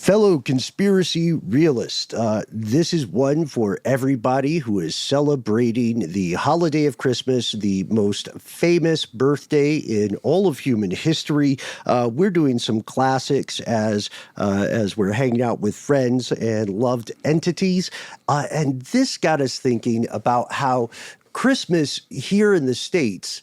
Fellow conspiracy realist, this is one for everybody who is celebrating the holiday of Christmas, the most famous birthday in all of human history. We're doing some classics as we're hanging out with friends and loved entities. And this got us thinking about how Christmas here in the States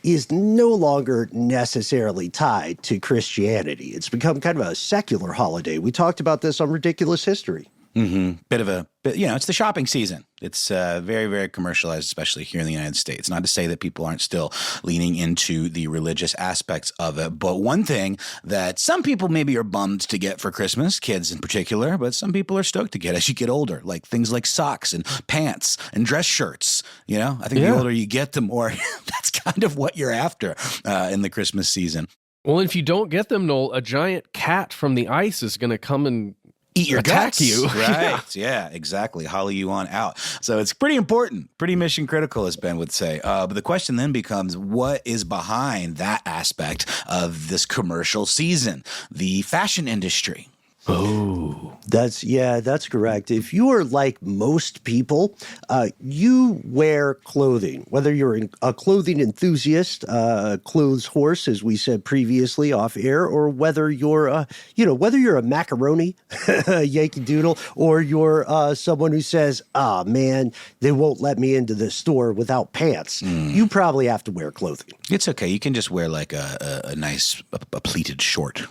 is no longer necessarily tied to Christianity. It's become kind of a secular holiday. We talked about this on Ridiculous History. It's the shopping season. It's very, very commercialized, especially here in the United States. Not to say that people aren't still leaning into the religious aspects of it. But one thing that some people maybe are bummed to get for Christmas, kids in particular, but some people are stoked to get as you get older, like things like socks and pants and dress shirts. You know, I think the older you get, the more that's kind of what you're after in the Christmas season. Well, if you don't get them, Noel, a giant cat from the ice is going to come and eat your attack guts. you. Right. Yeah, exactly. Hollow you on out. So it's pretty important, pretty mission critical, as Ben would say. But the question then becomes, what is behind that aspect of this commercial season? The fashion industry. Oh, that's correct. If you are like most people, you wear clothing, whether you're a clothing enthusiast, clothes horse, as we said previously off air, or whether you're a macaroni, Yankee Doodle, or you're someone who says, "Ah, man, they won't let me into the store without pants." You probably have to wear clothing. It's okay. You can just wear like a nice pleated short.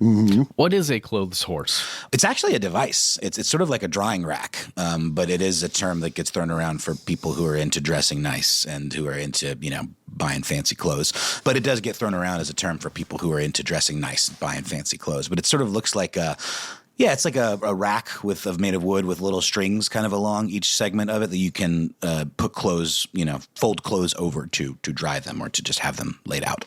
Mm-hmm. What is a clothes horse? It's actually a device. It's sort of like a drying rack, but it is a term that gets thrown around for people who are into dressing nice and who are into, buying fancy clothes. But it does get thrown around as a term for people who are into dressing nice and buying fancy clothes. But it sort of looks like it's like a rack made of wood with little strings kind of along each segment of it that you can put clothes, fold clothes over to dry them or to just have them laid out.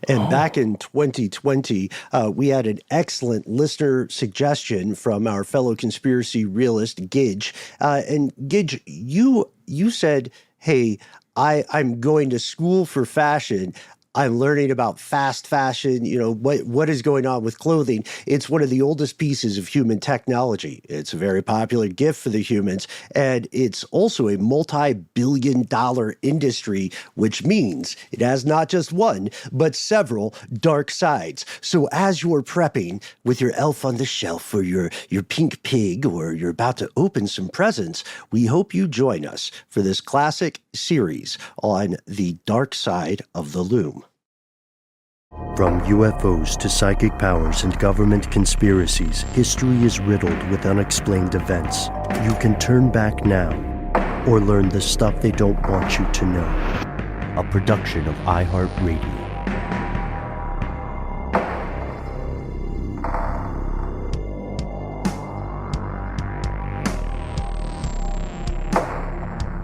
And back in 2020, we had an excellent listener suggestion from our fellow conspiracy realist, Gidge. And Gidge, you said, hey, I'm going to school for fashion. I'm learning about fast fashion, what is going on with clothing. It's one of the oldest pieces of human technology. It's a very popular gift for the humans, and it's also a multi-billion-dollar industry, which means it has not just one, but several dark sides. So as you're prepping with your elf on the shelf or your pink pig, or you're about to open some presents, we hope you join us for this classic series on the dark side of the loom. From UFOs to psychic powers and government conspiracies, history is riddled with unexplained events. You can turn back now or learn the stuff they don't want you to know. A production of iHeartRadio.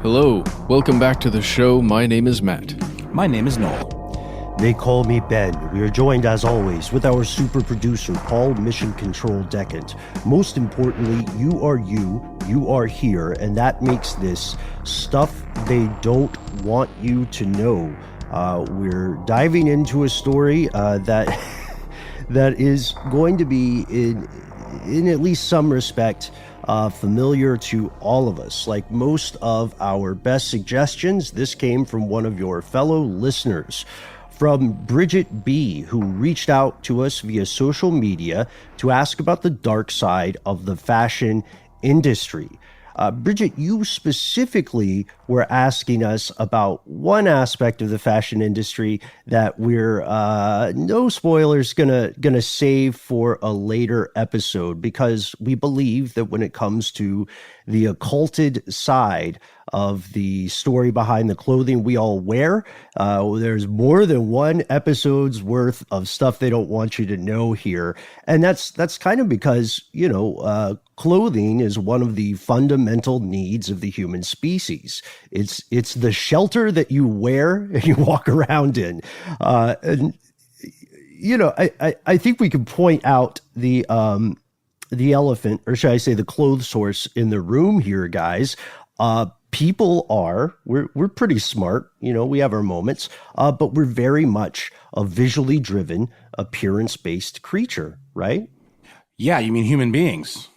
Hello, welcome back to the show. My name is Matt. My name is Noel. They call me Ben. We are joined, as always, with our super producer, Paul Mission Control Decant. Most importantly, you are here, and that makes this stuff they don't want you to know. We're diving into a story that is going to be, in at least some respect, familiar to all of us. Like most of our best suggestions, this came from one of your fellow listeners, from Bridget B., who reached out to us via social media to ask about the dark side of the fashion industry. Bridget, you specifically were asking us about one aspect of the fashion industry that we're, no spoilers, gonna save for a later episode, because we believe that when it comes to the occulted side of the story behind the clothing we all wear, there's more than one episode's worth of stuff they don't want you to know here. And that's kind of because, clothing is one of the fundamental needs of the human species. It's the shelter that you wear and you walk around in. I think we can point out the elephant, or should I say the clothes horse in the room here, guys. People we're pretty smart, we have our moments, but we're very much a visually driven, appearance-based creature, right? Yeah, you mean human beings.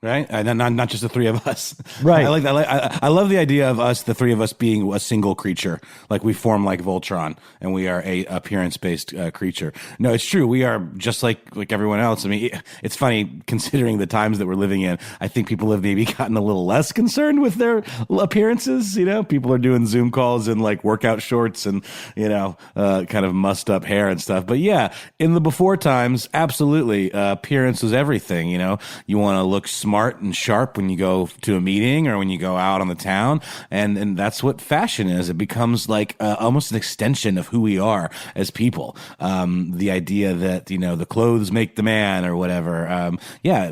Right, and not just the three of us. Right. I love the idea of us, the three of us, being a single creature. Like we form like Voltron, and we are a appearance-based creature. No, it's true. We are just like everyone else. I mean, it's funny considering the times that we're living in. I think people have maybe gotten a little less concerned with their appearances. You know, people are doing Zoom calls in like workout shorts and kind of mussed up hair and stuff. But yeah, in the before times, absolutely, appearance was everything. You know, you want to look smart and sharp when you go to a meeting or when you go out on the town, and that's what fashion is. It becomes like almost an extension of who we are as people. The idea that the clothes make the man or whatever.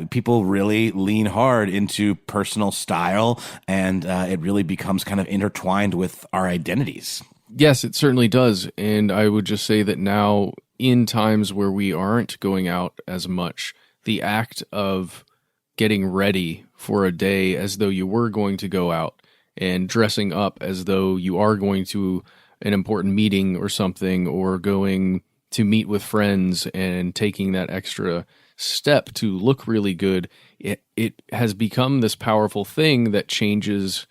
People really lean hard into personal style, and it really becomes kind of intertwined with our identities. Yes, it certainly does. And I would just say that now, in times where we aren't going out as much, the act of getting ready for a day as though you were going to go out and dressing up as though you are going to an important meeting or something, or going to meet with friends and taking that extra step to look really good, it has become this powerful thing that changes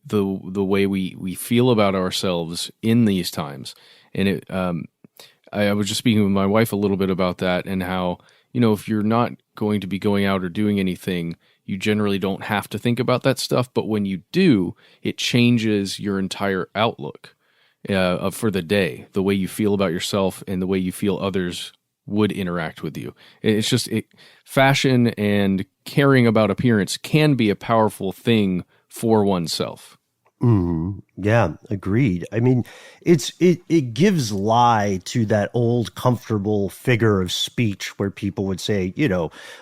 the way we feel about ourselves in these times. And I was just speaking with my wife a little bit about that, and how if you're not going to be going out or doing anything, you generally don't have to think about that stuff. But when you do, it changes your entire outlook for the day, the way you feel about yourself and the way you feel others would interact with you. It's just fashion and caring about appearance can be a powerful thing for oneself. Yeah, agreed. I mean, it gives lie to that old comfortable figure of speech where people would say,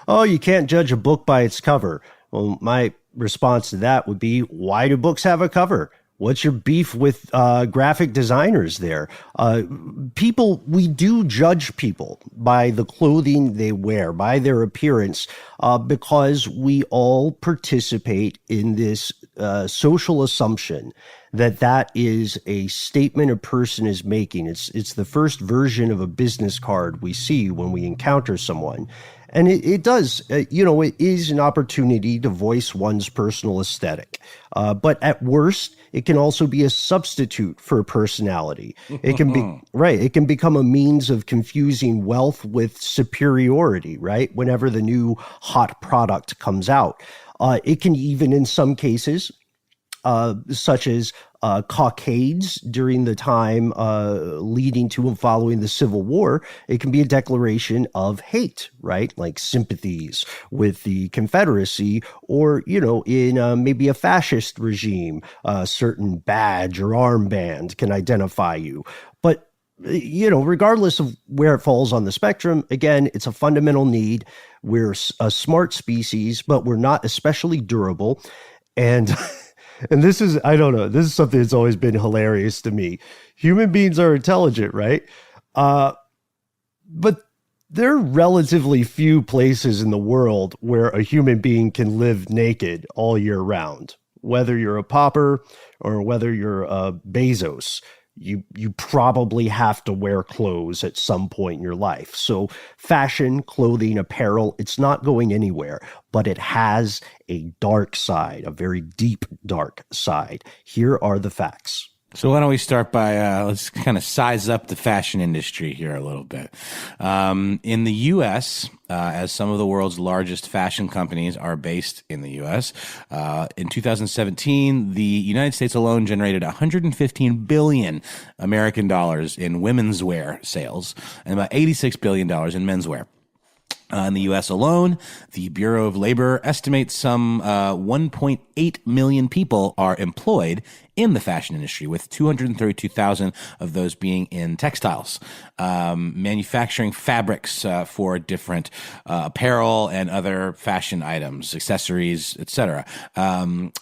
oh, you can't judge a book by its cover. Well, my response to that would be, why do books have a cover? What's your beef with graphic designers there? We do judge people by the clothing they wear, by their appearance, because we all participate in this social assumption that is a statement a person is making. It's the first version of a business card we see when we encounter someone. And it does, it is an opportunity to voice one's personal aesthetic. But at worst, it can also be a substitute for personality. It can be, right, it can become a means of confusing wealth with superiority, right? Whenever the new hot product comes out. It can even, in some cases, such as cockades during the time leading to and following the Civil War, it can be a declaration of hate, right? Like sympathies with the Confederacy, or, in maybe a fascist regime, a certain badge or armband can identify you. But, regardless of where it falls on the spectrum, again, it's a fundamental need. We're a smart species, but we're not especially durable. And and this is, I don't know, this is something that's always been hilarious to me. Human beings are intelligent, right? But there are relatively few places in the world where a human being can live naked all year round. Whether you're a pauper or whether you're a Bezos, you probably have to wear clothes at some point in your life. So fashion, clothing, apparel, it's not going anywhere, but it has a dark side, a very deep, dark side. Here are the facts. So why don't we start by, let's kind of size up the fashion industry here a little bit. In the U.S., as some of the world's largest fashion companies are based in the U.S., in 2017, the United States alone generated $115 billion American dollars in women's wear sales and about $86 billion in menswear. In the U.S. alone, the Bureau of Labor estimates some 1.8 million people are employed in the fashion industry, with 232,000 of those being in textiles, manufacturing fabrics for different apparel and other fashion items, accessories, etc.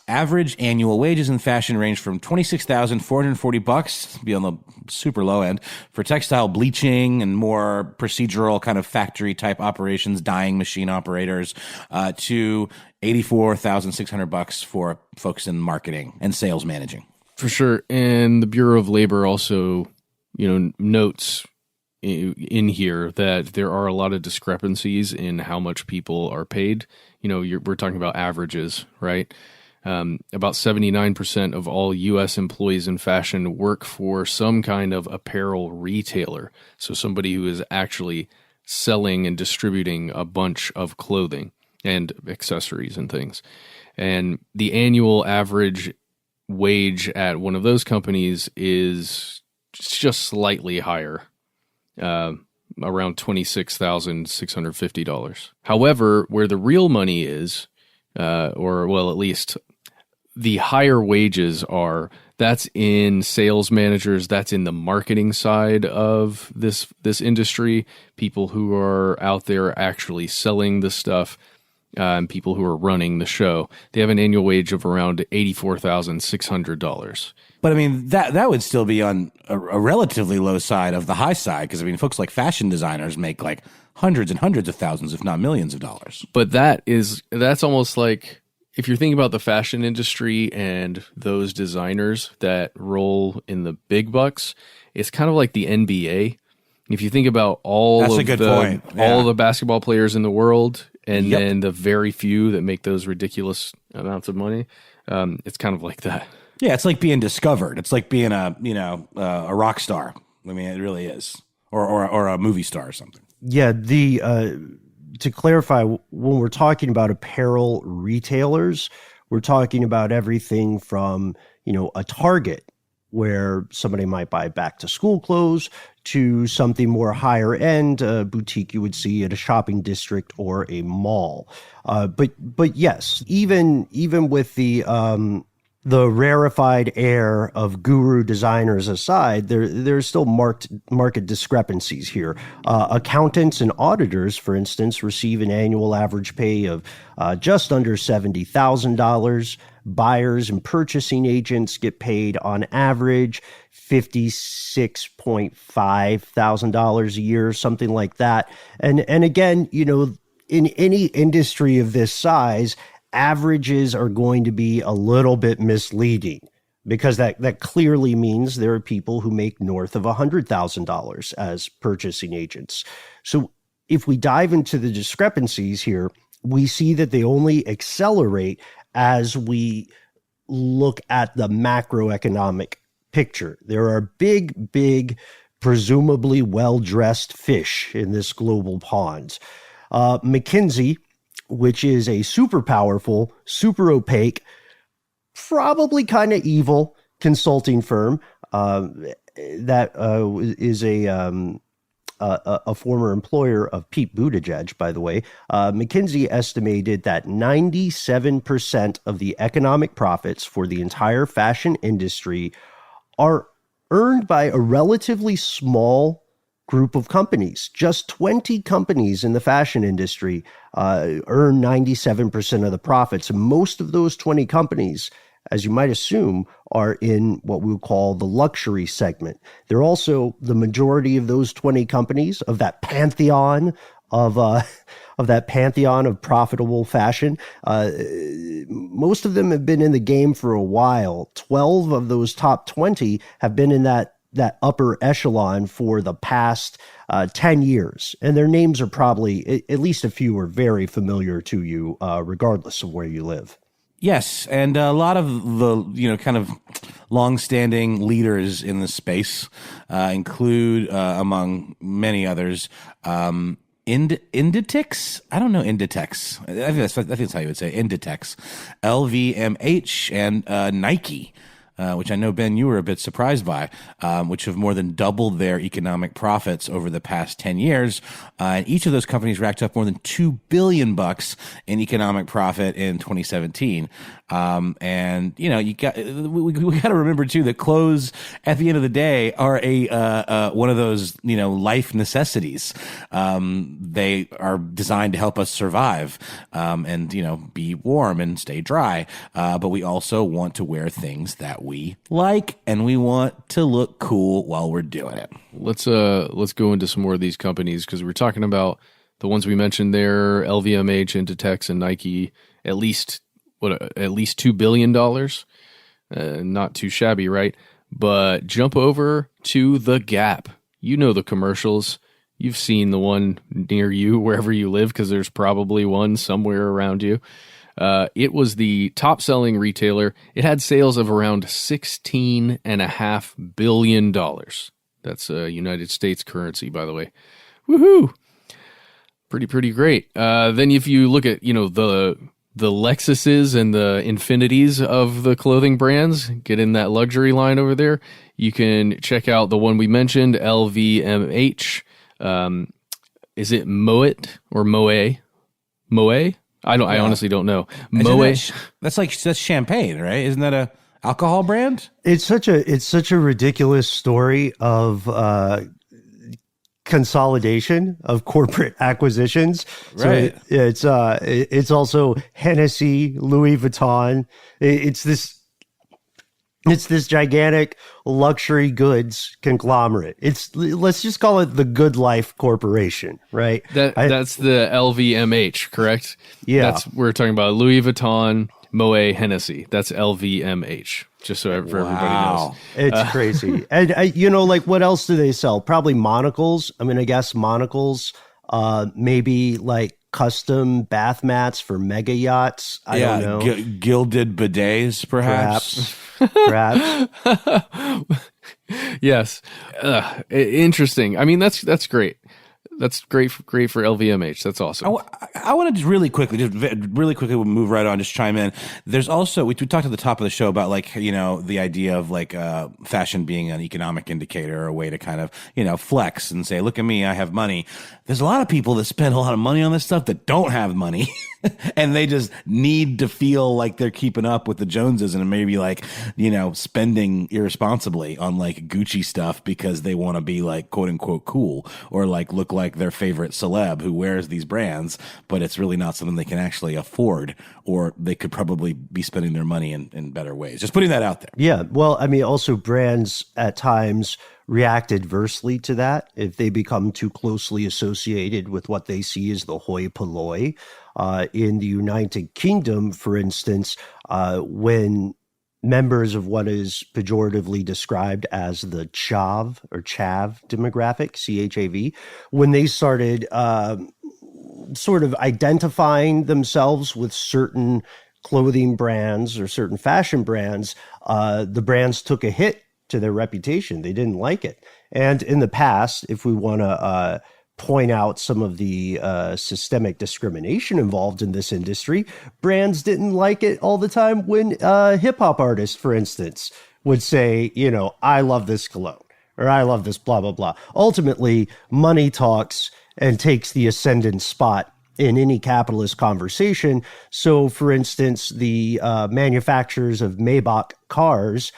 Average annual wages in fashion range from $26,440 to be on the super low end for textile bleaching and more procedural kind of factory type operations, dyeing machine operators, to $84,600 for folks in marketing and sales managing. For sure. And the Bureau of Labor also, notes in here that there are a lot of discrepancies in how much people are paid. We're talking about averages, right? About 79% of all U.S. employees in fashion work for some kind of apparel retailer. So somebody who is actually selling and distributing a bunch of clothing and accessories and things. And the annual average wage at one of those companies is just slightly higher, around $26,650. However, where the real money is, at least the higher wages are, that's in sales managers, that's in the marketing side of this industry, people who are out there actually selling the stuff, and people who are running the show. They have an annual wage of around $84,600. But I mean, that would still be on a relatively low side of the high side, because I mean, folks like fashion designers make like hundreds and hundreds of thousands, if not millions of dollars. But that's almost like, if you're thinking about the fashion industry and those designers that roll in the big bucks, it's kind of like the NBA. If you think about all the basketball players in the world, and then the very few that make those ridiculous amounts of money, it's kind of like that. Yeah, it's like being discovered. It's like being a rock star. I mean, it really is, or a movie star or something. Yeah, to clarify, when we're talking about apparel retailers, we're talking about everything from a Target, where somebody might buy back to school clothes, to something more higher end, a boutique you would see at a shopping district or a mall. But yes, even with the rarefied air of guru designers aside, there's still market discrepancies here. Accountants and auditors, for instance, receive an annual average pay of just under $70,000. Buyers and purchasing agents get paid on average $56,500 a year, something like that. And again, in any industry of this size, averages are going to be a little bit misleading, because that clearly means there are people who make north of $100,000 as purchasing agents. So if we dive into the discrepancies here, we see that they only accelerate as we look at the macroeconomic picture. There are big, presumably well-dressed fish in this global pond. McKinsey, which is a super powerful, super opaque, probably kind of evil consulting firm that is a former employer of Pete Buttigieg, by the way. McKinsey estimated that 97% of the economic profits for the entire fashion industry are earned by a relatively small group of companies. Just 20 companies in the fashion industry earn 97% of the profits. And most of those 20 companies, as you might assume, are in what we would call the luxury segment. They're also the majority of those 20 companies, of that pantheon of profitable fashion. Most of them have been in the game for a while. 12 of those top 20 have been in that upper echelon for the past 10 years. And their names are probably, at least a few are very familiar to you, regardless of where you live. Yes, and a lot of the kind of longstanding leaders in the space include, among many others, Inditex. I don't know Inditex. I think that's how you would say Inditex, LVMH, and Nike. Which I know, Ben, you were a bit surprised by, which have more than doubled their economic profits over the past 10 years. And each of those companies racked up more than $2 billion in economic profit in 2017. And we got to remember too that clothes at the end of the day are one of those life necessities. They are designed to help us survive and be warm and stay dry. But we also want to wear things that we like, and we want to look cool while we're doing it. Let's go into some more of these companies, because we're talking about the ones we mentioned there: LVMH, Inditex, and Nike. At least $2 billion. Not too shabby, right? But jump over to The Gap. You know the commercials. You've seen the one near you, wherever you live, because there's probably one somewhere around you. It was the top-selling retailer. It had sales of around $16.5 billion. That's United States currency, by the way. Woohoo! Pretty great. Then if you look at, the Lexuses and the Infinities of the clothing brands, get in that luxury line over there. You can check out the one we mentioned, LVMH. Is it Moet or Moe? Moe? I honestly don't know. Moe. That's champagne, right? Isn't that a alcohol brand? It's such a ridiculous story of consolidation of corporate acquisitions. Right. So it's also Hennessy, Louis Vuitton. It's this gigantic luxury goods conglomerate. Let's just call it the Good Life Corporation, right? That's the LVMH, correct? Yeah. We're talking about Louis Vuitton, Moet, Hennessy. That's LVMH, just so everybody knows. It's crazy. And what else do they sell? Probably monocles. I mean, I guess monocles, maybe like custom bath mats for mega yachts. I don't know. Gilded bidets, perhaps. Yes. Interesting. I mean, that's great. That's great for LVMH. That's awesome. I want to really quickly we'll move right on, just chime in. There's also, we talked at the top of the show about the idea of fashion being an economic indicator or a way to kind of, flex and say, look at me, I have money. There's a lot of people that spend a lot of money on this stuff that don't have money. And they just need to feel like they're keeping up with the Joneses and maybe spending irresponsibly on Gucci stuff because they want to be quote unquote cool or look like their favorite celeb who wears these brands, but it's really not something they can actually afford, or they could probably be spending their money in better ways. Just putting that out there. Yeah. Well, I mean, also brands at times react adversely to that if they become too closely associated with what they see as the hoi polloi. In the United Kingdom, for instance, when members of what is pejoratively described as the chav demographic, CHAV, when they started sort of identifying themselves with certain clothing brands or certain fashion brands, the brands took a hit to their reputation. They didn't like it. And in the past, if we want to point out some of the systemic discrimination involved in this industry, brands didn't like it all the time when hip hop artists, for instance, would say, I love this cologne or I love this blah, blah, blah. Ultimately, money talks and takes the ascendant spot in any capitalist conversation. So, for instance, the manufacturers of Maybach cars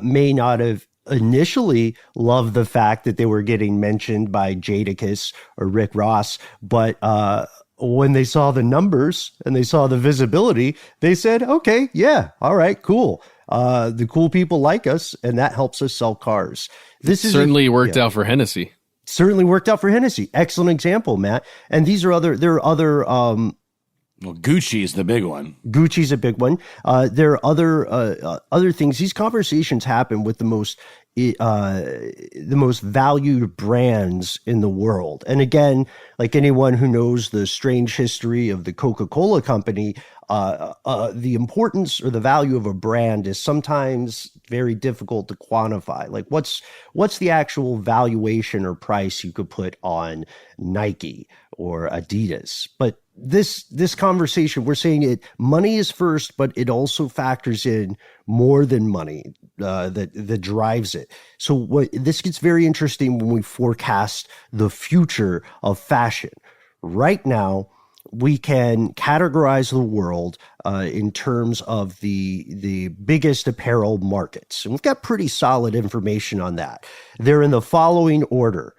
may not have initially loved the fact that they were getting mentioned by Jadakiss or Rick Ross, but when they saw the numbers and they saw the visibility, they said, okay, yeah, all right, cool. The cool people like us, and that helps us sell cars. This certainly worked out for Hennessy. Certainly worked out for Hennessy. Excellent example, Matt. And there are other well, Gucci is the big one. Gucci's a big one. There are other things. These conversations happen with the most valued brands in the world. And again, like anyone who knows the strange history of the Coca-Cola company, the importance or the value of a brand is sometimes very difficult to quantify. Like what's the actual valuation or price you could put on Nike or Adidas? But this conversation, we're saying money is first, but it also factors in more than money that drives it. So this gets very interesting when we forecast the future of fashion. Right now, we can categorize the world in terms of the biggest apparel markets. And we've got pretty solid information on that. They're in the following order.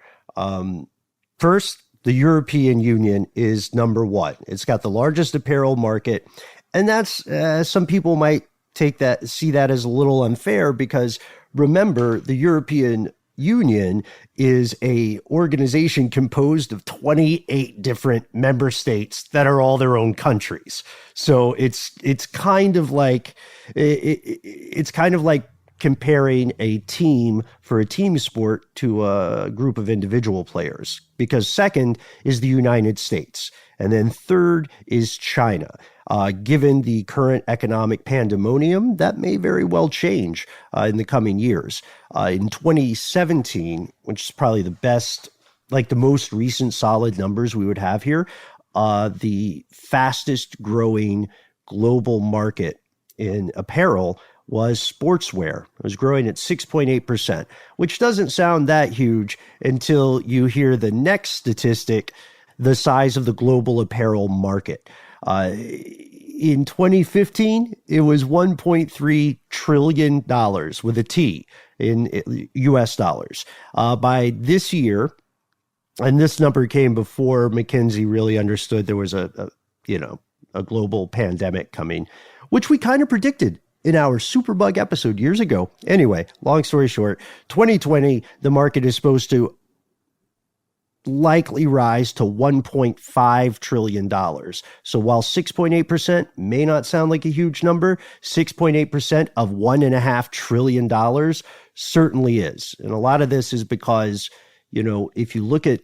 First, the European Union is number one. It's got the largest apparel market. And that's, some people might see that as a little unfair because remember, the European Union is a organization composed of 28 different member states that are all their own countries. So it's kind of like comparing a team for a team sport to a group of individual players, because second is the United States, and then third is China. Given the current economic pandemonium, that may very well change in the coming years. In 2017, which is probably the best, like the most recent solid numbers we would have here, the fastest growing global market in apparel was sportswear. It was growing at 6.8%, which doesn't sound that huge until you hear the next statistic, the size of the global apparel market. In 2015, it was $1.3 trillion with a T in US dollars. By this year, and this number came before McKinsey really understood there was a global pandemic coming, which we kind of predicted in our Superbug episode years ago. Anyway, long story short, 2020, the market is supposed to likely rise to $1.5 trillion. So while 6.8% may not sound like a huge number, 6.8% of $1.5 trillion certainly is. And a lot of this is because, if you look at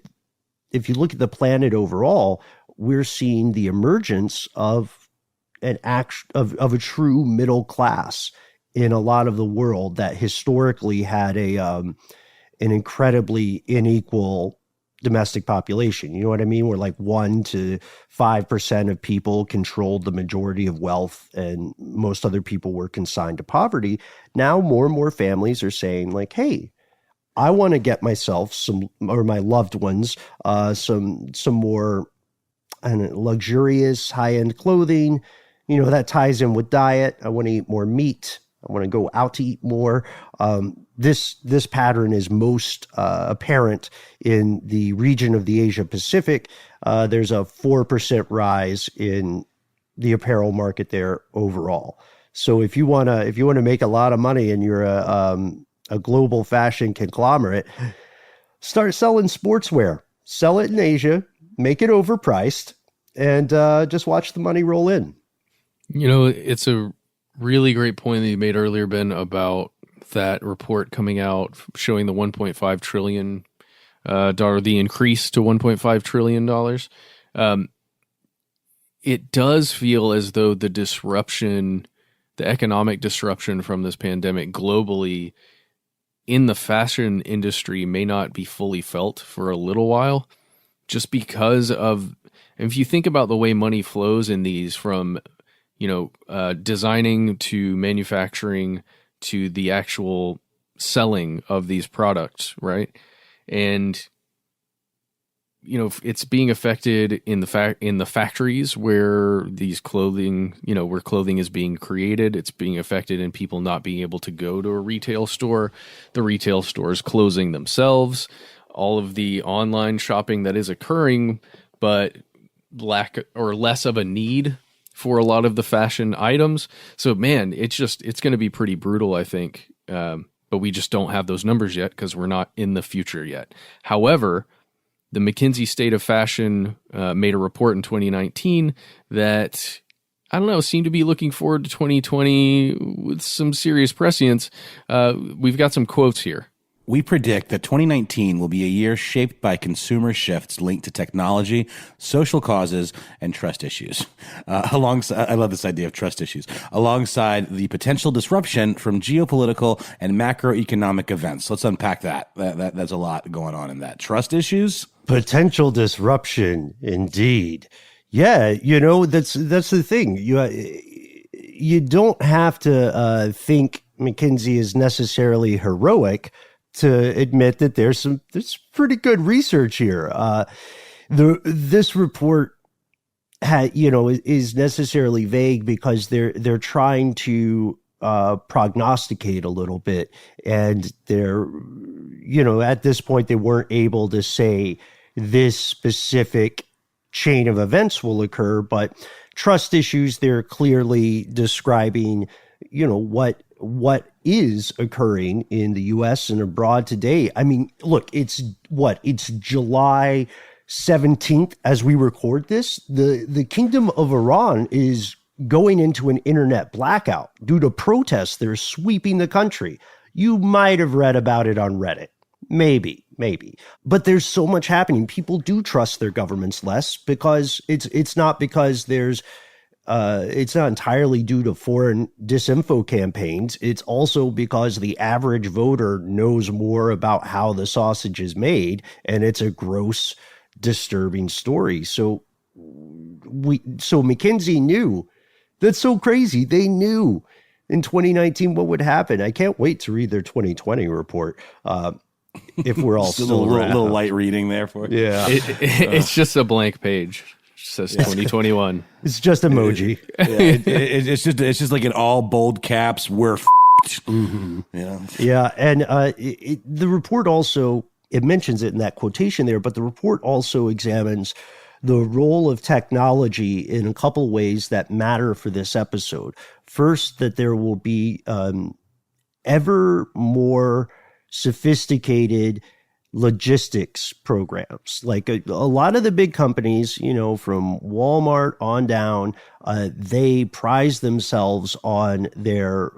the planet overall, we're seeing the emergence of a true middle class in a lot of the world that historically had an incredibly unequal domestic population. You know what I mean? Where like 1 to 5% of people controlled the majority of wealth and most other people were consigned to poverty. Now more and more families are saying like, hey, I want to get myself or my loved ones some more luxurious high-end clothing. That ties in with diet. I want to eat more meat. I want to go out to eat more. This pattern is most apparent in the region of the Asia Pacific. There's a 4% rise in the apparel market there overall. So if you want to make a lot of money and you're a global fashion conglomerate, start selling sportswear. Sell it in Asia, make it overpriced, and just watch the money roll in. It's a really great point that you made earlier, Ben, about that report coming out showing the $1.5 trillion, the increase to $1.5 trillion. It does feel as though the economic disruption from this pandemic globally in the fashion industry may not be fully felt for a little while, just because of, if you think about the way money flows in these from designing to manufacturing to the actual selling of these products, right? And it's being affected in the factories where these clothing, where clothing is being created. It's being affected in people not being able to go to a retail store, the retail stores closing themselves, all of the online shopping that is occurring, but lack or less of a need for a lot of the fashion items. So man, it's going to be pretty brutal, I think. But we just don't have those numbers yet because we're not in the future yet. However, the McKinsey State of Fashion made a report in 2019 that, I don't know, seemed to be looking forward to 2020 with some serious prescience. We've got some quotes here. We predict that 2019 will be a year shaped by consumer shifts linked to technology, social causes, and trust issues. Alongside, I love this idea of trust issues, alongside the potential disruption from geopolitical and macroeconomic events. Let's unpack that. That's a lot going on in that. Trust issues? Potential disruption, indeed. Yeah, that's the thing. You don't have to think McKinsey is necessarily heroic to admit that there's pretty good research here. This report is necessarily vague because they're trying to prognosticate a little bit, and they're at this point they weren't able to say this specific chain of events will occur, but trust issues, they're clearly describing what is occurring in the U.S. and abroad today. I mean, look, it's July 17th as we record this. The Kingdom of Iran is going into an internet blackout due to protests that are sweeping the country. You might have read about it on Reddit. Maybe. But there's so much happening. People do trust their governments less because it's not because it's not entirely due to foreign disinfo campaigns. It's also because the average voter knows more about how the sausage is made, and it's a gross, disturbing story. So McKinsey knew. That's so crazy. They knew in 2019 what would happen. I can't wait to read their 2020 report. If we're all still a little light reading there for you. Yeah. It's just a blank page. It says 2021. It's just emoji. It's just like in all bold caps, we're Mm-hmm. Yeah. Yeah. And the report also, it mentions it in that quotation there, but the report also examines the role of technology in a couple ways that matter for this episode. First, that there will be ever more sophisticated logistics programs. Like a lot of the big companies, from Walmart on down, they prize themselves on their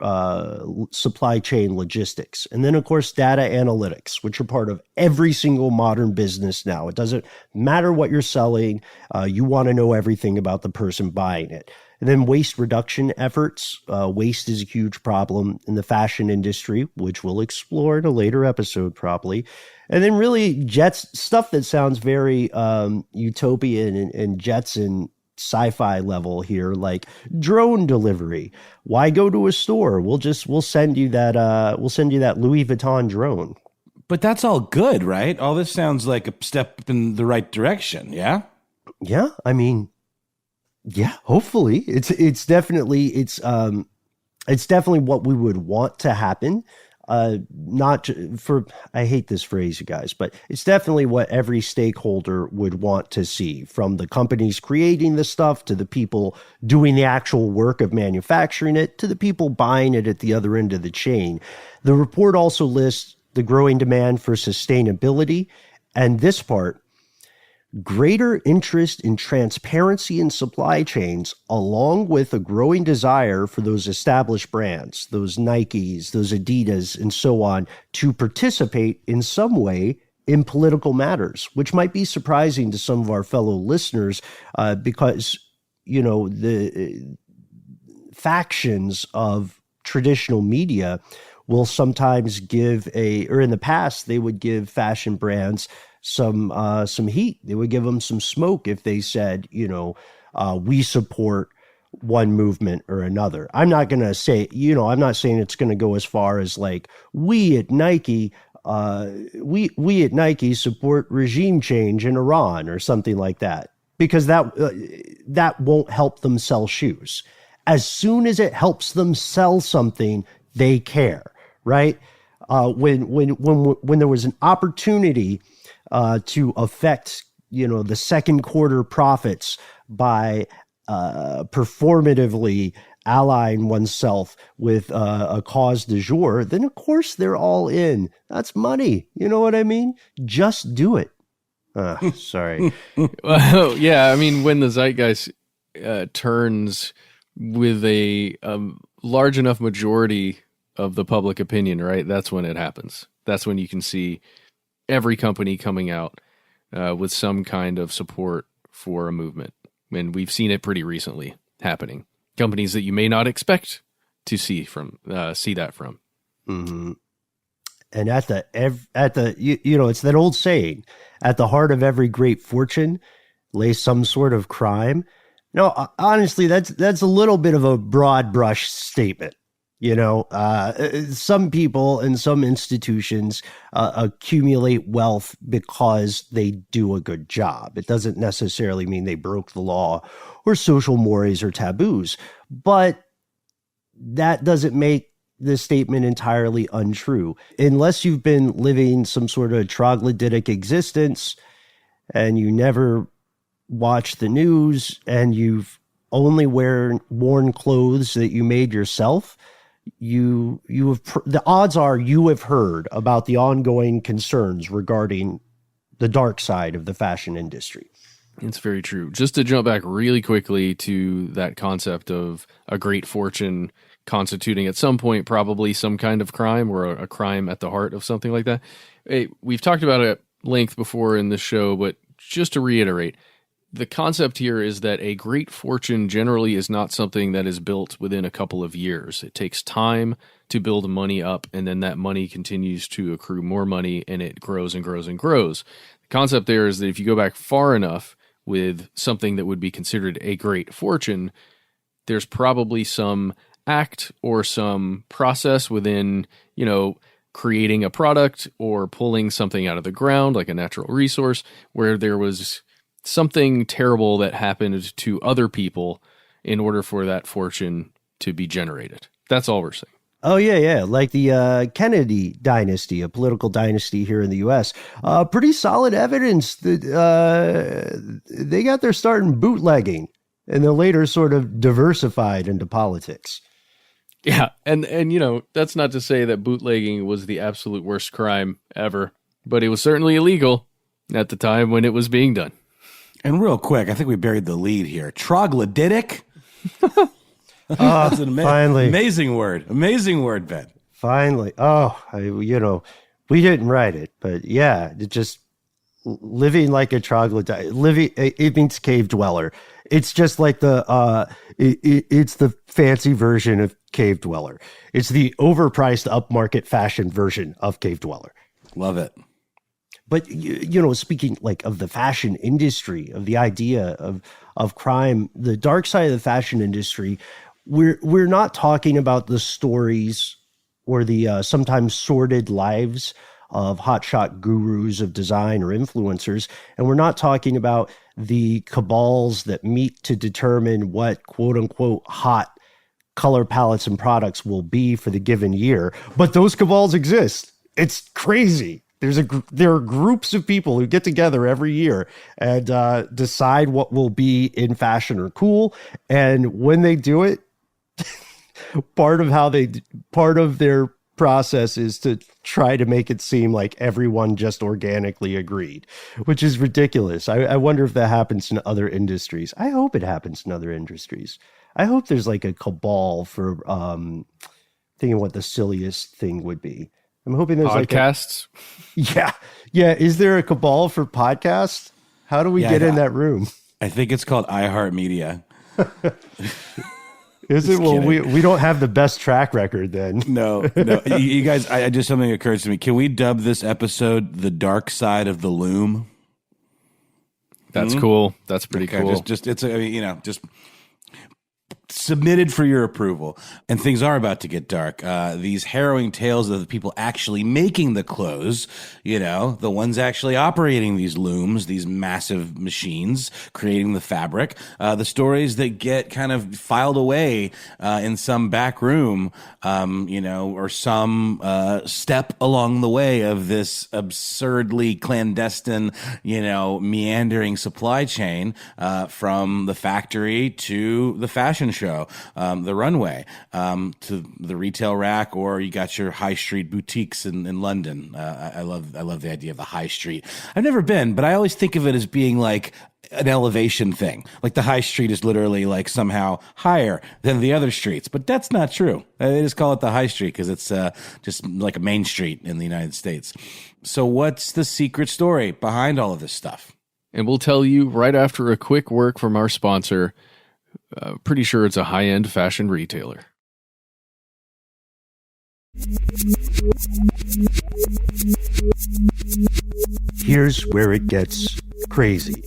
supply chain logistics. And then, of course, data analytics, which are part of every single modern business now. It doesn't matter what you're selling. You want to know everything about the person buying it. And then waste reduction efforts. Waste is a huge problem in the fashion industry, which we'll explore in a later episode probably. And then really stuff that sounds very utopian and Jetson sci-fi level here, like drone delivery. Why go to a store? We'll send you that Louis Vuitton drone. But that's all good, right? All this sounds like a step in the right direction, yeah? Yeah, I mean, yeah, hopefully. It's definitely what we would want to happen. Not for, I hate this phrase, you guys, but it's definitely what every stakeholder would want to see, from the companies creating the stuff to the people doing the actual work of manufacturing it to the people buying it at the other end of the chain. The report also lists the growing demand for sustainability, and this part, greater interest in transparency in supply chains, along with a growing desire for those established brands, those Nikes, those Adidas, and so on, to participate in some way in political matters, which might be surprising to some of our fellow listeners because, the factions of traditional media will sometimes or in the past, they would give fashion brands some heat. They would give them some smoke if they said, we support one movement or another. I'm not going to say, I'm not saying it's going to go as far as like, we at Nike support regime change in Iran or something like that, because that won't help them sell shoes. As soon as it helps them sell something, they care, right? When there was an opportunity to affect, the second quarter profits by performatively allying oneself with a cause du jour, then of course they're all in. That's money. You know what I mean? Just do it. Sorry. Well, yeah. I mean, when the zeitgeist turns with a large enough majority of the public opinion, right? That's when it happens. That's when you can see every company coming out with some kind of support for a movement. And we've seen it pretty recently happening. Companies that you may not expect to see that from. Mm-hmm. And it's that old saying, at the heart of every great fortune lays some sort of crime. No, honestly, that's a little bit of a broad brush statement. Some people and some institutions accumulate wealth because they do a good job. It doesn't necessarily mean they broke the law or social mores or taboos, but that doesn't make the statement entirely untrue. Unless you've been living some sort of troglodytic existence and you never watch the news and you've only worn clothes that you made yourself, the odds are you have heard about the ongoing concerns regarding the dark side of the fashion industry. It's very true. Just to jump back really quickly to that concept of a great fortune constituting at some point probably some kind of crime or a crime at the heart of something like that. We've talked about it at length before in this show, but just to reiterate, the concept here is that a great fortune generally is not something that is built within a couple of years. It takes time to build money up, and then that money continues to accrue more money, and it grows and grows and grows. The concept there is that if you go back far enough with something that would be considered a great fortune, there's probably some act or some process within, creating a product or pulling something out of the ground, like a natural resource, where there was something terrible that happened to other people in order for that fortune to be generated. That's all we're saying. Oh, yeah. Like the Kennedy dynasty, a political dynasty here in the U.S. Pretty solid evidence that they got their start in bootlegging and then later sort of diversified into politics. Yeah, and that's not to say that bootlegging was the absolute worst crime ever, but it was certainly illegal at the time when it was being done. And real quick, I think we buried the lead here. Troglodytic? That's finally. Amazing word, Ben. Finally. We didn't write it, but yeah, it just living like a troglodyte. It means cave dweller. It's just like it's the fancy version of cave dweller. It's the overpriced upmarket fashion version of cave dweller. Love it. But speaking like of the fashion industry, of the idea of crime, the dark side of the fashion industry, we're not talking about the stories or the sometimes sordid lives of hotshot gurus of design or influencers, and we're not talking about the cabals that meet to determine what quote unquote hot color palettes and products will be for the given year. But those cabals exist. It's crazy. There are groups of people who get together every year and decide what will be in fashion or cool. And when they do it, part of their process is to try to make it seem like everyone just organically agreed, which is ridiculous. I wonder if that happens in other industries. I hope it happens in other industries. I hope there's like a cabal for thinking what the silliest thing would be. I'm hoping there's podcasts. Yeah. Is there a cabal for podcasts? How do we get in that room? I think it's called iHeartRadio. Is it? Well, we don't have the best track record then. No. You guys, I just something occurs to me. Can we dub this episode "The Dark Side of the Loom"? That's cool. That's pretty cool. Just submitted for your approval. And things are about to get dark. These harrowing tales of the people actually making the clothes, the ones actually operating these looms, these massive machines, creating the fabric, the stories that get kind of filed away in some back room, or some step along the way of this absurdly clandestine, meandering supply chain from the factory to the fashion show, the runway, to the retail rack, or you got your high street boutiques in London. I love the idea of the high street. I've never been, but I always think of it as being like an elevation thing. Like the high street is literally like somehow higher than the other streets, but that's not true. They just call it the high street because it's just like a main street in the United States. So what's the secret story behind all of this stuff? And we'll tell you right after a quick word from our sponsor. Pretty sure it's a high-end fashion retailer. Here's where it gets crazy.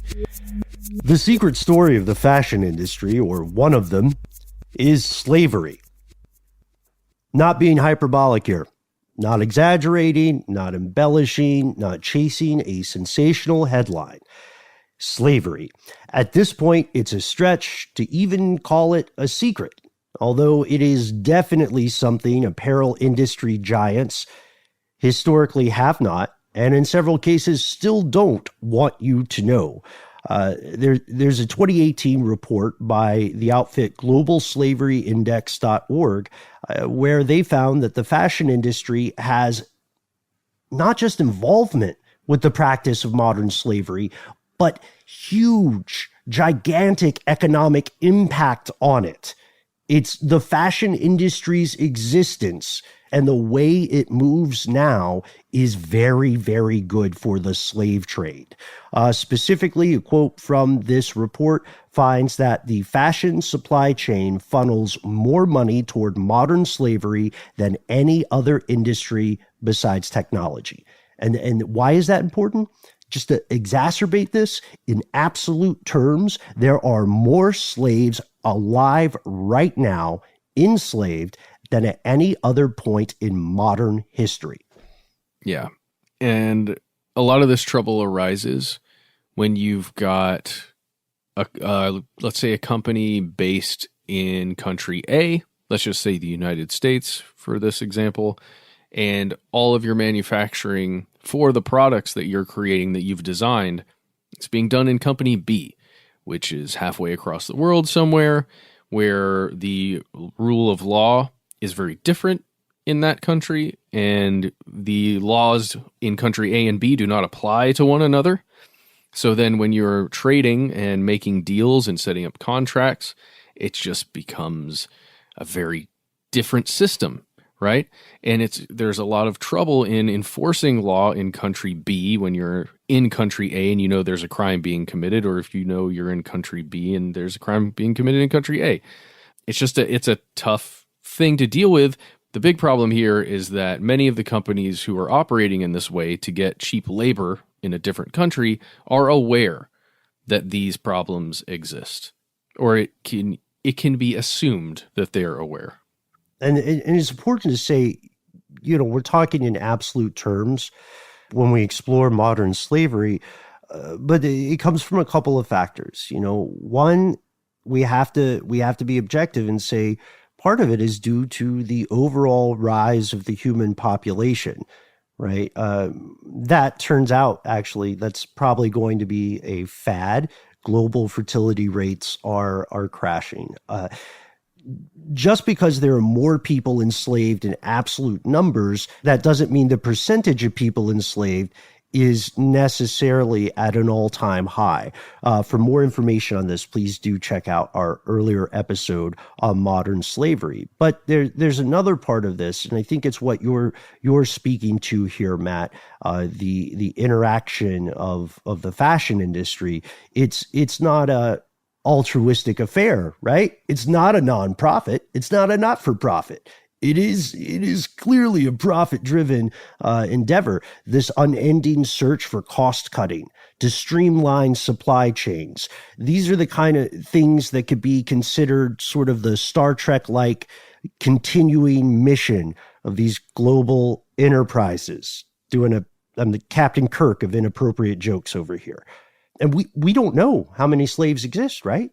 The secret story of the fashion industry, or one of them, is slavery. Not being hyperbolic here. Not exaggerating, not embellishing, not chasing a sensational headline. Slavery. At this point, it's a stretch to even call it a secret, although it is definitely something apparel industry giants historically have not, and in several cases still don't want you to know. There's a 2018 report by the outfit globalslaveryindex.org where they found that the fashion industry has not just involvement with the practice of modern slavery, but huge, gigantic economic impact on it. It's the fashion industry's existence and the way it moves now is very, very good for the slave trade. Specifically, a quote from this report finds that the fashion supply chain funnels more money toward modern slavery than any other industry besides technology. And why is that important? Just to exacerbate this, in absolute terms, there are more slaves alive right now, enslaved, than at any other point in modern history. Yeah. And a lot of this trouble arises when you've got, let's say, a company based in country A, let's just say the United States for this example, and all of your manufacturing for the products that you're creating that you've designed, it's being done in company B, which is halfway across the world somewhere, where the rule of law is very different in that country, and the laws in country A and B do not apply to one another. So then when you're trading and making deals and setting up contracts, it just becomes a very different system, right? And there's a lot of trouble in enforcing law in country B when you're in country A and you know there's a crime being committed, or if you know you're in country B and there's a crime being committed in country A. It's a tough thing to deal with. The big problem here is that many of the companies who are operating in this way to get cheap labor in a different country are aware that these problems exist, or it can be assumed that they're aware. And it's important to say, we're talking in absolute terms when we explore modern slavery, but it comes from a couple of factors. One, we have to be objective and say part of it is due to the overall rise of the human population, right? That turns out, actually, that's probably going to be a fad. Global fertility rates are crashing. Just because there are more people enslaved in absolute numbers, that doesn't mean the percentage of people enslaved is necessarily at an all-time high. For more information on this, please do check out our earlier episode on modern slavery. But there's another part of this, and I think it's what you're speaking to here, Matt. The interaction of the fashion industry. It's not a altruistic affair, right? It's not a nonprofit. It's not a not-for-profit. It is clearly a profit-driven endeavor, this unending search for cost cutting, to streamline supply chains. These are the kind of things that could be considered sort of the Star Trek-like continuing mission of these global enterprises. I'm the Captain Kirk of inappropriate jokes over here. And we don't know how many slaves exist, right?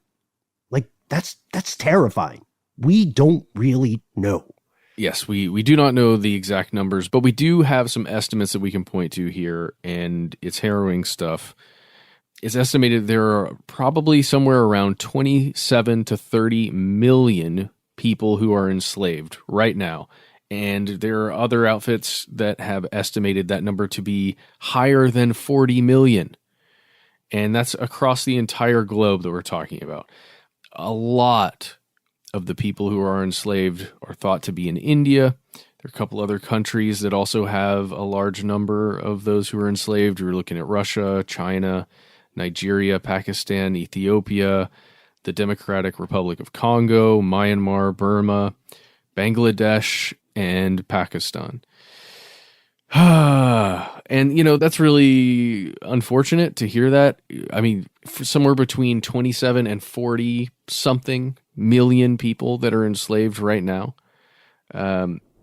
Like, that's terrifying. We don't really know. Yes, we do not know the exact numbers, but we do have some estimates that we can point to here, and it's harrowing stuff. It's estimated there are probably somewhere around 27 to 30 million people who are enslaved right now. And there are other outfits that have estimated that number to be higher than 40 million. And that's across the entire globe that we're talking about. A lot of the people who are enslaved are thought to be in India. There are a couple other countries that also have a large number of those who are enslaved. We're looking at Russia, China, Nigeria, Pakistan, Ethiopia, the Democratic Republic of Congo, Myanmar, Burma, Bangladesh, and Pakistan. And, that's really unfortunate to hear that. I mean, for somewhere between 27 and 40 something million people that are enslaved right now.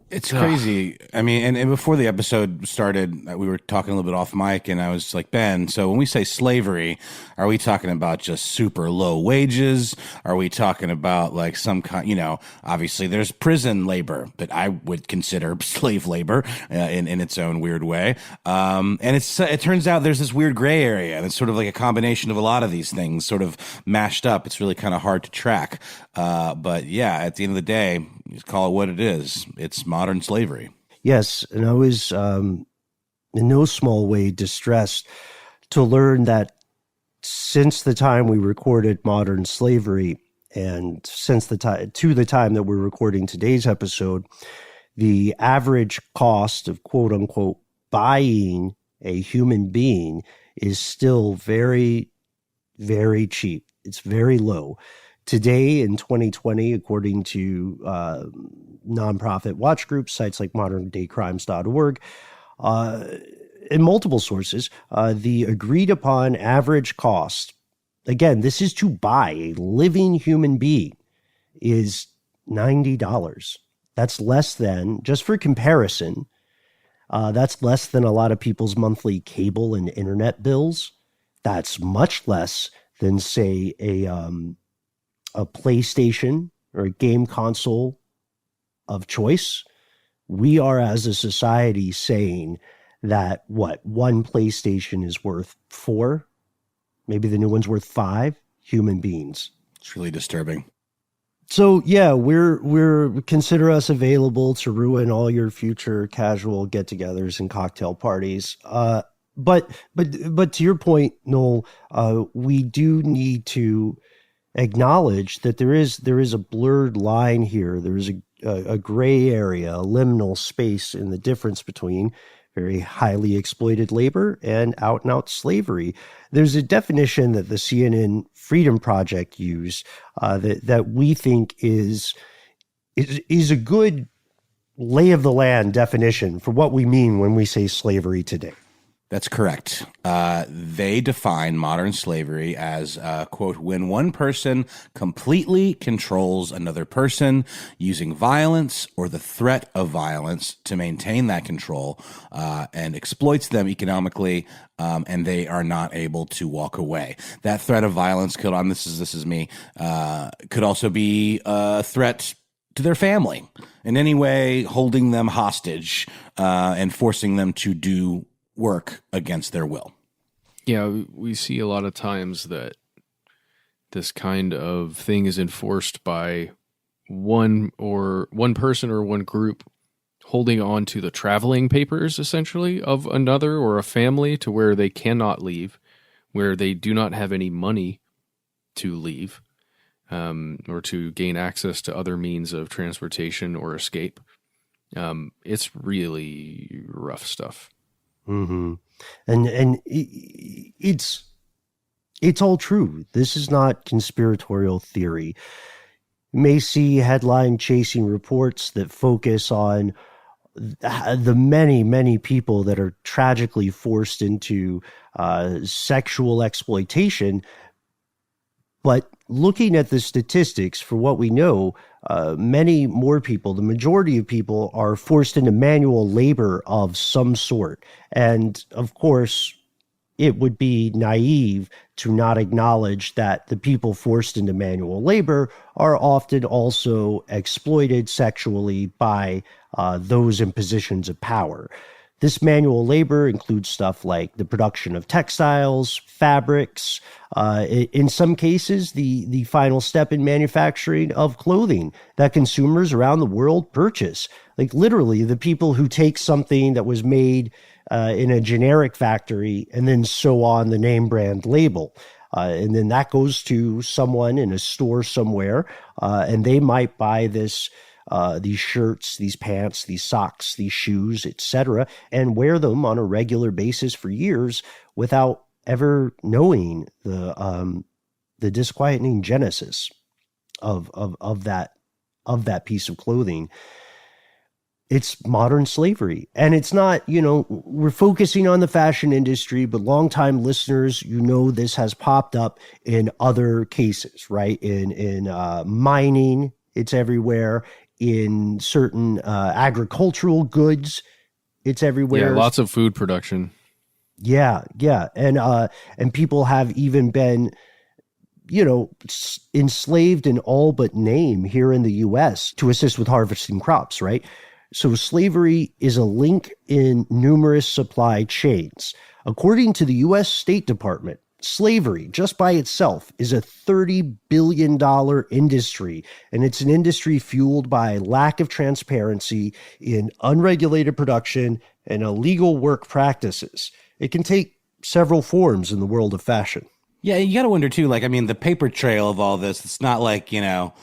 It's crazy. I mean, and before the episode started, we were talking a little bit off mic, and I was like, Ben, so when we say slavery, are we talking about just super low wages? Are we talking about like some kind, obviously there's prison labor that I would consider slave labor in its own weird way. And it turns out there's this weird gray area, and it's sort of like a combination of a lot of these things sort of mashed up. It's really kind of hard to track. But yeah, at the end of the day, you call it what it is. It's modern slavery. Yes, and I was in no small way distressed to learn that since the time we recorded Modern Slavery and since the time to the time that we're recording today's episode, the average cost of quote unquote buying a human being is still very, very cheap. It's very low. Today in 2020, according to nonprofit watch groups, sites like moderndaycrimes.org, in multiple sources, the agreed upon average cost, again, this is to buy a living human being, is $90. That's less than, just for comparison, that's less than a lot of people's monthly cable and internet bills. That's much less than, say, a PlayStation or a game console of choice. We are, as a society, saying that one PlayStation is worth 4, maybe the new one's worth 5 human beings. It's really disturbing. So yeah, we're consider us available to ruin all your future casual get-togethers and cocktail parties. But to your point, Noel, we do need to acknowledge that there is a blurred line here. There is a gray area, a liminal space in the difference between very highly exploited labor and out slavery. There's a definition that the CNN Freedom Project used that we think is a good lay of the land definition for what we mean when we say slavery today. That's correct. They define modern slavery as, quote, when one person completely controls another person using violence or the threat of violence to maintain that control and exploits them economically, and they are not able to walk away. That threat of violence could, this is me, could also be a threat to their family in any way, holding them hostage and forcing them to do work against their will. Yeah, we see a lot of times that this kind of thing is enforced by one person or one group holding on to the traveling papers, essentially, of another or a family to where they cannot leave, where they do not have any money to leave, or to gain access to other means of transportation or escape. It's really rough stuff. Mm-hmm. And it's all true. This is not conspiratorial theory. You may see headline chasing reports that focus on the many, many people that are tragically forced into sexual exploitation. But looking at the statistics, for what we know, many more people, the majority of people, are forced into manual labor of some sort. And of course, it would be naive to not acknowledge that the people forced into manual labor are often also exploited sexually by those in positions of power. This manual labor includes stuff like the production of textiles, fabrics, in some cases, the final step in manufacturing of clothing that consumers around the world purchase. Like literally the people who take something that was made in a generic factory and then sew on the name brand label. And then that goes to someone in a store somewhere, and they might buy these shirts, these pants, these socks, these shoes, etc., and wear them on a regular basis for years without ever knowing the disquieting genesis of that piece of clothing. It's modern slavery. And it's not, we're focusing on the fashion industry, but longtime listeners, this has popped up in other cases, right? In mining, it's everywhere. In certain agricultural goods, it's everywhere. Yeah, lots of food production. Yeah. And people have even been, enslaved in all but name here in the U.S. to assist with harvesting crops, right? So slavery is a link in numerous supply chains. According to the U.S. State Department, slavery, just by itself, is a $30 billion industry, and it's an industry fueled by lack of transparency in unregulated production and illegal work practices. It can take several forms in the world of fashion. Yeah, you got to wonder too. Like, I mean, the paper trail of all this. It's not like, you know,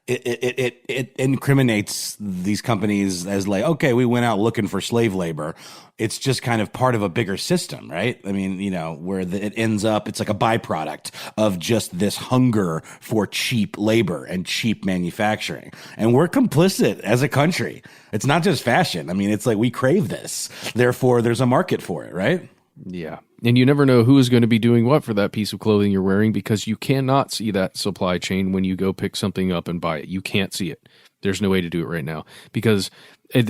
it incriminates these companies as like, okay, we went out looking for slave labor. It's just kind of part of a bigger system, right? I mean, you know, where it ends up, it's like a byproduct of just this hunger for cheap labor and cheap manufacturing. And we're complicit as a country. It's not just fashion. I mean, it's like we crave this. Therefore, there's a market for it, right? Yeah. And you never know who is going to be doing what for that piece of clothing you're wearing, because you cannot see that supply chain when you go pick something up and buy it. You can't see it. There's no way to do it right now, because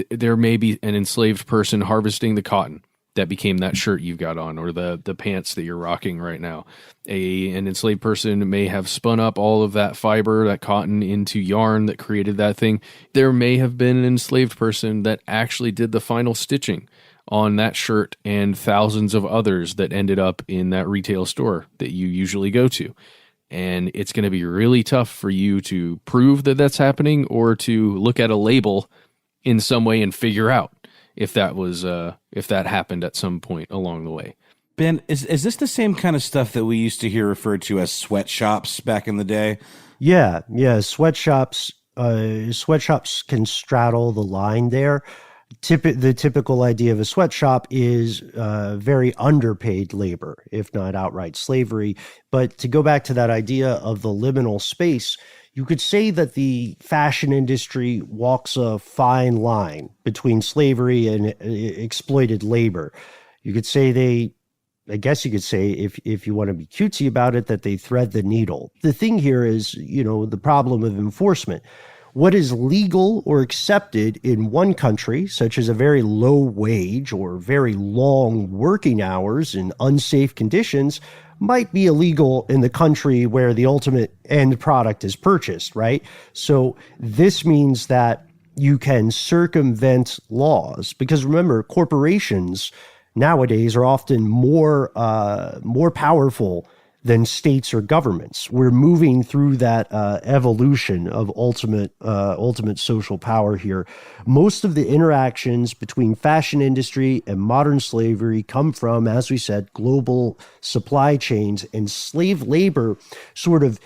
there may be an enslaved person harvesting the cotton that became that shirt you've got on, or the pants that you're rocking right now. An enslaved person may have spun up all of that fiber, that cotton, into yarn that created that thing. There may have been an enslaved person that actually did the final stitching on that shirt and thousands of others that ended up in that retail store that you usually go to. And it's going to be really tough for you to prove that that's happening, or to look at a label in some way and figure out if that was if that happened at some point along the way. Ben, is this the same kind of stuff that we used to hear referred to as sweatshops back in the day? Yeah. Sweatshops can straddle the line there. The typical idea of a sweatshop is very underpaid labor, if not outright slavery. But to go back to that idea of the liminal space, you could say that the fashion industry walks a fine line between slavery and exploited labor. You could say I guess you could say, if you want to be cutesy about it, that they thread the needle. The thing here is, you know, the problem of enforcement. What is legal or accepted in one country, such as a very low wage or very long working hours in unsafe conditions, might be illegal in the country where the ultimate end product is purchased, right? So this means that you can circumvent laws, because remember, corporations nowadays are often more powerful than states or governments. We're moving through that evolution of ultimate social power here. Most of the interactions between fashion industry and modern slavery come from, as we said, global supply chains, and slave labor sort of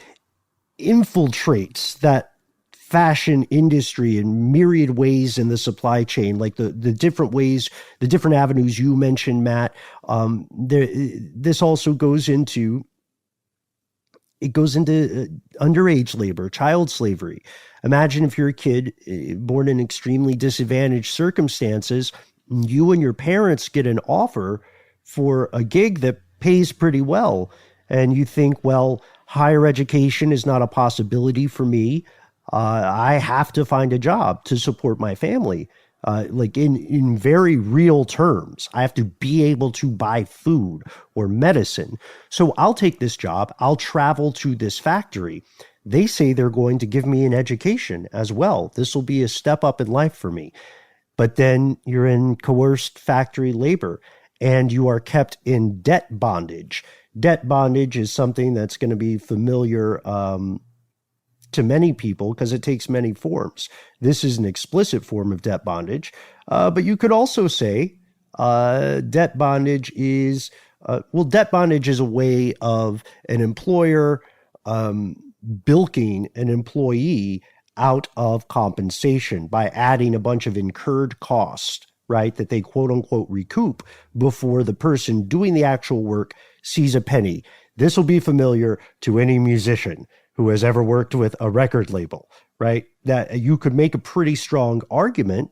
infiltrates that fashion industry in myriad ways in the supply chain, like the different ways, the different avenues you mentioned, Matt. This also goes into underage labor, child slavery. Imagine if you're a kid born in extremely disadvantaged circumstances, you and your parents get an offer for a gig that pays pretty well, and you think, well, higher education is not a possibility for me. I have to find a job to support my family. Like in very real terms, I have to be able to buy food or medicine. So I'll take this job. I'll travel to this factory. They say they're going to give me an education as well. This will be a step up in life for me. But then you're in coerced factory labor, and you are kept in debt bondage. Debt bondage is something that's going to be familiar to many people because it takes many forms. This is an explicit form of debt bondage, but you could also say debt bondage is a way of an employer bilking an employee out of compensation by adding a bunch of incurred costs, right, that they quote unquote recoup before the person doing the actual work sees a penny. This will be familiar to any musician who has ever worked with a record label, right? That you could make a pretty strong argument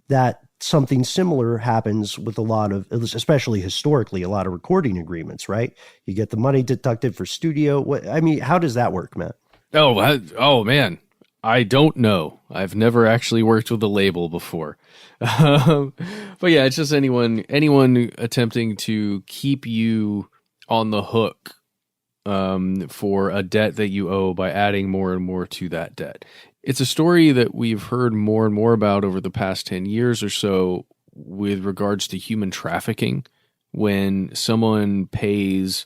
that something similar happens with a lot of, especially historically, a lot of recording agreements, right? You get the money deducted for studio. I mean, how does that work, Matt? Oh man, I don't know. I've never actually worked with a label before. But yeah, it's just anyone attempting to keep you on the hook for a debt that you owe by adding more and more to that debt. It's a story that we've heard more and more about over the past 10 years or so with regards to human trafficking, when someone pays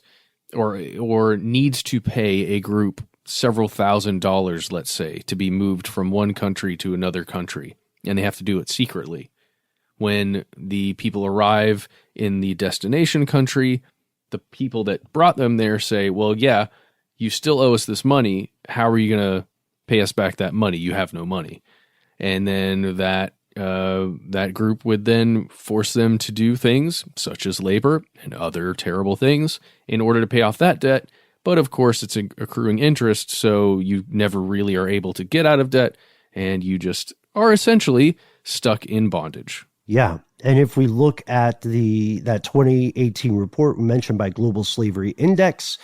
or needs to pay a group several $1,000s, let's say, to be moved from one country to another country, and they have to do it secretly. When the people arrive in the destination country, the people that brought them there say, well, yeah, you still owe us this money. How are you going to pay us back that money? You have no money. And then that group would then force them to do things such as labor and other terrible things in order to pay off that debt. But of course, it's accruing interest, so you never really are able to get out of debt, and you just are essentially stuck in bondage. Yeah. And if we look at that 2018 report mentioned by Global Slavery Index,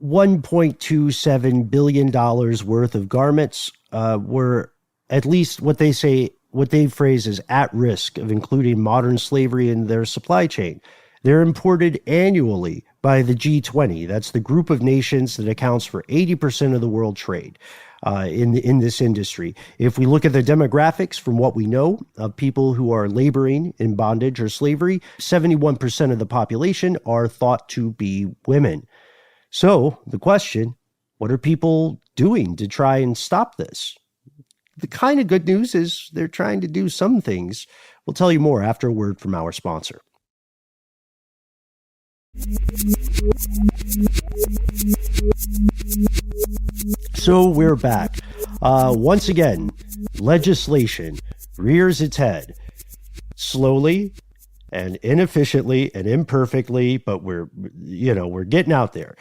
$1.27 billion worth of garments were at least what they phrase as at risk of including modern slavery in their supply chain. They're imported annually by the G20. That's the group of nations that accounts for 80% of the world trade in this industry. If we look at the demographics from what we know of people who are laboring in bondage or slavery, 71% of the population are thought to be women. So the question, what are people doing to try and stop this? The kind of good news is they're trying to do some things. We'll tell you more after a word from our sponsor. So we're back. Once again, legislation rears its head slowly and inefficiently and imperfectly, but we're getting out there.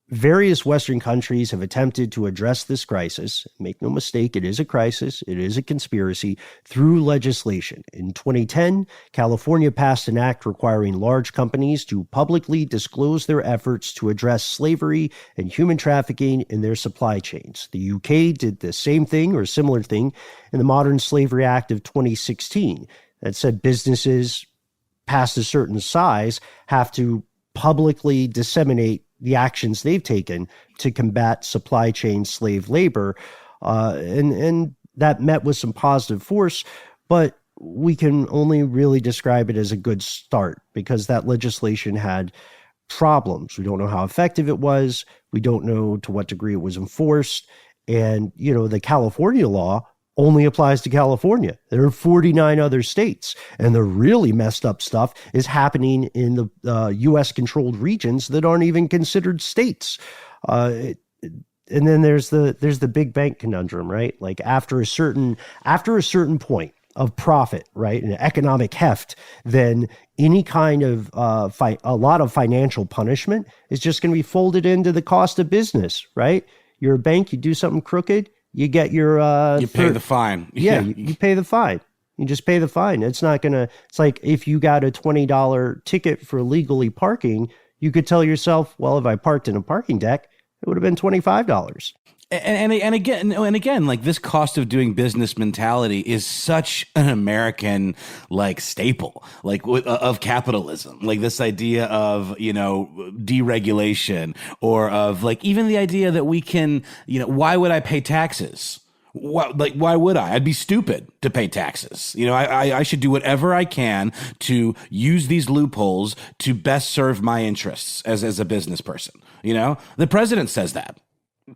Various Western countries have attempted to address this crisis. Make no mistake, it is a crisis. It is a conspiracy through legislation. In 2010, California passed an act requiring large companies to publicly disclose their efforts to address slavery and human trafficking in their supply chains. The UK did the same thing or similar thing in the Modern Slavery Act of 2016 that said businesses past a certain size have to publicly disseminate the actions they've taken to combat supply chain slave labor. And that met with some positive force, but we can only really describe it as a good start because that legislation had problems. We don't know how effective it was. We don't know to what degree it was enforced. And, the California law only applies to California. There are 49 other states, and the really messed up stuff is happening in the U.S.-controlled regions that aren't even considered states. And then there's the big bank conundrum, right? Like after a certain point of profit, right, and economic heft, then any kind of a lot of financial punishment is just going to be folded into the cost of business, right? You're a bank, you do something crooked, you get your you pay the fine. Yeah, you pay the fine. You just pay the fine. It's like if you got a $20 ticket for illegally parking, you could tell yourself, well, if I parked in a parking deck, it would have been $25. And again, like this cost of doing business mentality is such an American staple, of capitalism, like this idea of, deregulation or of even the idea that we can, why would I pay taxes? Why would I? I'd be stupid to pay taxes. I should do whatever I can to use these loopholes to best serve my interests as a business person. The president says that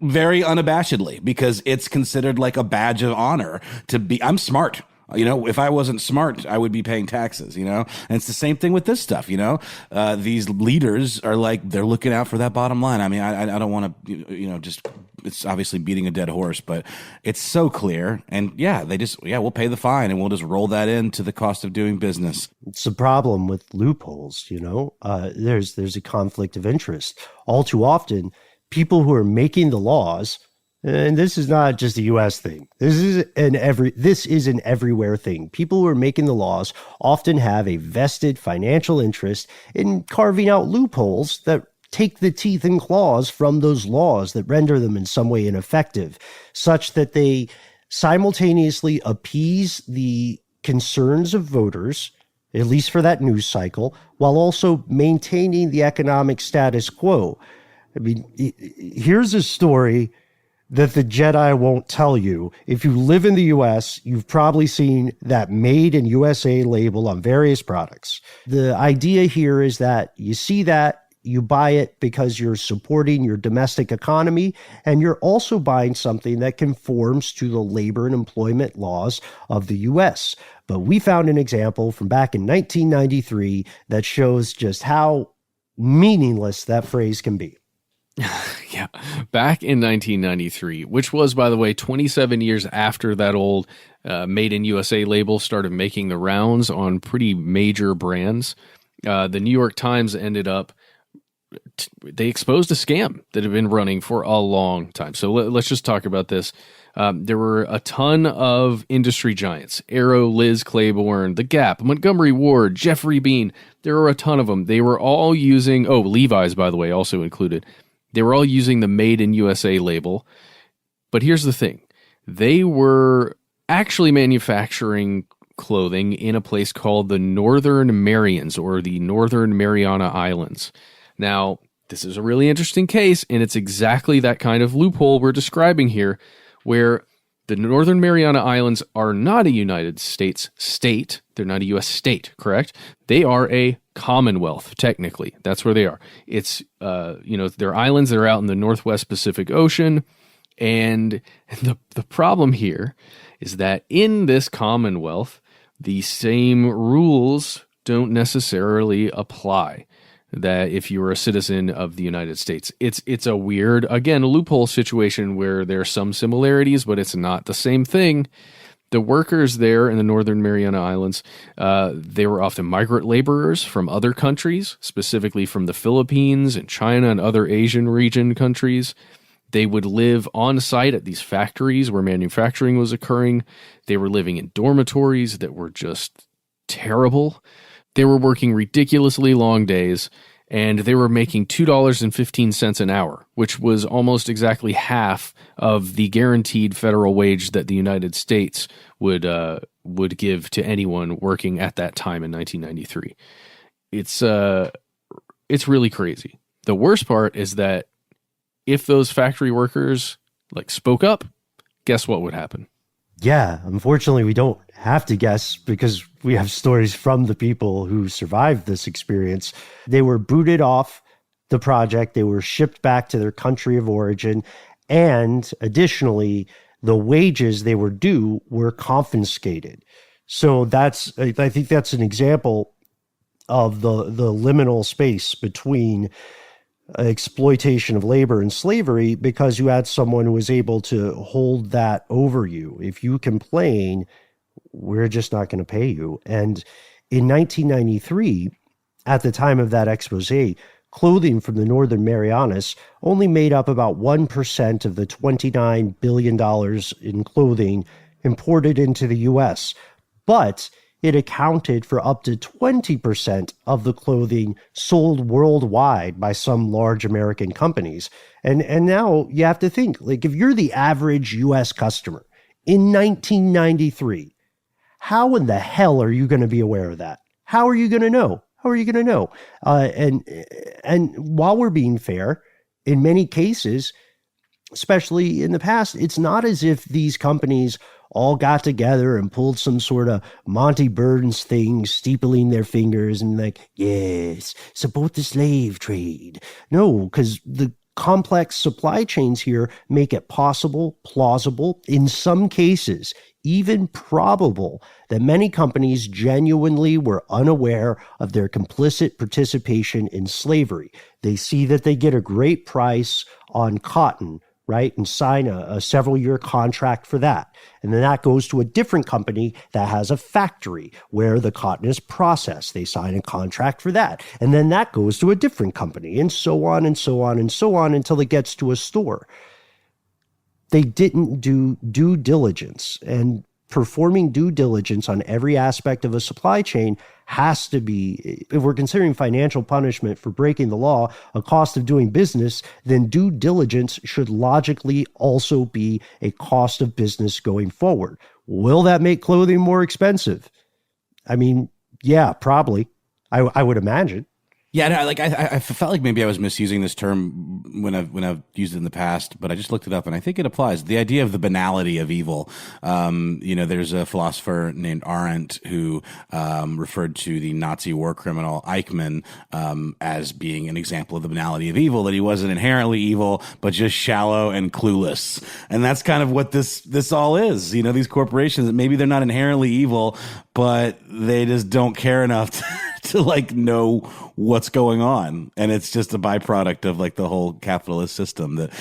very unabashedly because it's considered like a badge of honor to be, I'm smart. If I wasn't smart, I would be paying taxes, and it's the same thing with this stuff, these leaders are they're looking out for that bottom line. I mean, I don't want to, it's obviously beating a dead horse, but it's so clear. And we'll pay the fine and we'll just roll that into the cost of doing business. It's a problem with loopholes, there's a conflict of interest. All too often, people who are making the laws, and this is not just a U.S. thing. This is an everywhere thing. People who are making the laws often have a vested financial interest in carving out loopholes that take the teeth and claws from those laws that render them in some way ineffective, such that they simultaneously appease the concerns of voters, at least for that news cycle, while also maintaining the economic status quo. I mean, here's a story that the Jedi won't tell you. If you live in the U.S., you've probably seen that Made in USA label on various products. The idea here is that you see that, you buy it because you're supporting your domestic economy, and you're also buying something that conforms to the labor and employment laws of the U.S. But we found an example from back in 1993 that shows just how meaningless that phrase can be. Yeah. Back in 1993, which was, by the way, 27 years after that old Made in USA label started making the rounds on pretty major brands, the New York Times ended up, they exposed a scam that had been running for a long time. So let's just talk about this. There were a ton of industry giants: Arrow, Liz Claiborne, The Gap, Montgomery Ward, Jeffrey Bean. There were a ton of them. They were all using, Levi's, by the way, also included. They were all using the Made in USA label. But here's the thing. They were actually manufacturing clothing in a place called the Northern Marians, or the Northern Mariana Islands. Now, this is a really interesting case, and it's exactly that kind of loophole we're describing here, where the Northern Mariana Islands are not a United States state. They're not a U.S. state, correct? They are a commonwealth, technically. That's where they are. It's, they're islands that are out in the Northwest Pacific Ocean. And the problem here is that in this commonwealth, the same rules don't necessarily apply that if you were a citizen of the United States. It's a weird, again, a loophole situation where there are some similarities, but it's not the same thing. The workers there in the Northern Mariana Islands, they were often migrant laborers from other countries, specifically from the Philippines and China and other Asian region countries. They would live on site at these factories where manufacturing was occurring. They were living in dormitories that were just terrible. They were working ridiculously long days, and they were making $2.15 an hour, which was almost exactly half of the guaranteed federal wage that the United States would give to anyone working at that time in 1993. It's really crazy. The worst part is that if those factory workers spoke up, guess what would happen? Yeah, unfortunately, we don't have to guess because we have stories from the people who survived this experience. They were booted off the project. They were shipped back to their country of origin. And additionally, the wages they were due were confiscated. So I think that's an example of the liminal space between exploitation of labor and slavery, because you had someone who was able to hold that over you. If you complain, we're just not going to pay you. And in 1993, at the time of that expose, clothing from the Northern Marianas only made up about 1% of the $29 billion in clothing imported into the U.S., but it accounted for up to 20% of the clothing sold worldwide by some large American companies. And now you have to think, if you're the average U.S. customer in 1993, how in the hell are you going to be aware of that? How are you going to know? How are you going to know? And while we're being fair, in many cases, especially in the past, it's not as if these companies all got together and pulled some sort of Monty Burns thing, steepling their fingers and yes, support the slave trade. No, because the complex supply chains here make it possible, plausible, in some cases, even probable, that many companies genuinely were unaware of their complicit participation in slavery. They see that they get a great price on cotton, right, and sign a several-year contract for that. And then that goes to a different company that has a factory where the cotton is processed. They sign a contract for that. And then that goes to a different company, and so on and so on and so on until it gets to a store. They didn't do due diligence, and performing due diligence on every aspect of a supply chain has to be, if we're considering financial punishment for breaking the law, a cost of doing business, then due diligence should logically also be a cost of business going forward. Will that make clothing more expensive? I mean, yeah, probably. I would imagine. Yeah, no, I felt like maybe I was misusing this term when I've used it in the past, but I just looked it up and I think it applies. The idea of the banality of evil. There's a philosopher named Arendt who referred to the Nazi war criminal Eichmann as being an example of the banality of evil, that he wasn't inherently evil, but just shallow and clueless. And that's kind of what this all is. These corporations, maybe they're not inherently evil, but they just don't care enough to like know what's going on. And it's just a byproduct of like the whole capitalist system that,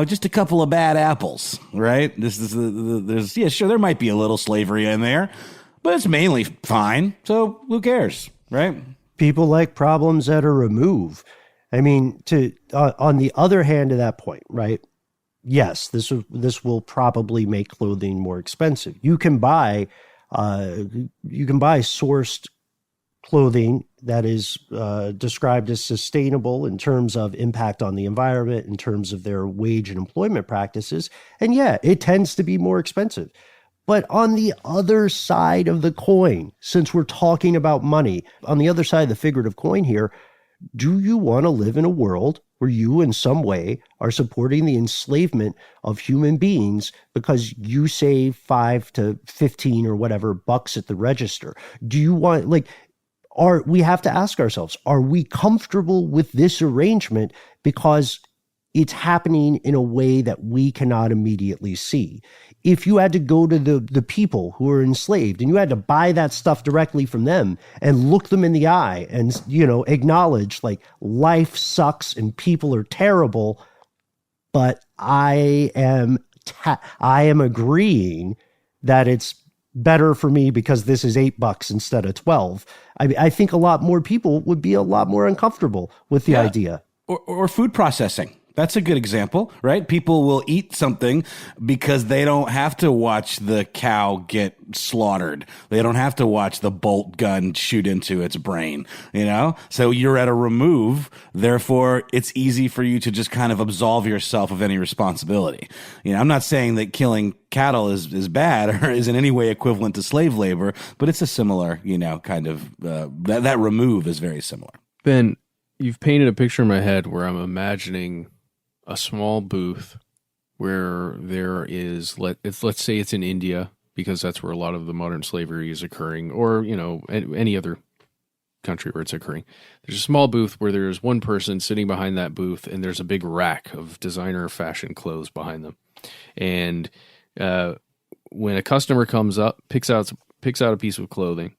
just a couple of bad apples, right? This is sure, there might be a little slavery in there, but it's mainly fine. So who cares, right? People like problems that are removed. I mean, on the other hand of that point, right? Yes, this will probably make clothing more expensive. You can buy sourced clothing that is described as sustainable in terms of impact on the environment, in terms of their wage and employment practices. And yeah, it tends to be more expensive. But on the other side of the coin, since we're talking about money, on the other side of the figurative coin here, do you want to live in a world where you in some way are supporting the enslavement of human beings because you save 5 to 15 or whatever bucks at the register? Do you want, we have to ask ourselves, are we comfortable with this arrangement because it's happening in a way that we cannot immediately see? If you had to go to the people who are enslaved and you had to buy that stuff directly from them and look them in the eye and, acknowledge like life sucks and people are terrible, but I am agreeing that it's better for me because this is $8 instead of 12. I think a lot more people would be a lot more uncomfortable with the idea. Or food processing. That's a good example, right? People will eat something because they don't have to watch the cow get slaughtered. They don't have to watch the bolt gun shoot into its brain, So you're at a remove. Therefore, it's easy for you to just kind of absolve yourself of any responsibility. I'm not saying that killing cattle is bad or is in any way equivalent to slave labor, but it's a similar, kind of, that remove is very similar. Ben, you've painted a picture in my head where I'm imagining a small booth where there is, let's say it's in India, because that's where a lot of the modern slavery is occurring, or, any other country where it's occurring. There's a small booth where there's one person sitting behind that booth, and there's a big rack of designer fashion clothes behind them. And when a customer comes up, picks out a piece of clothing,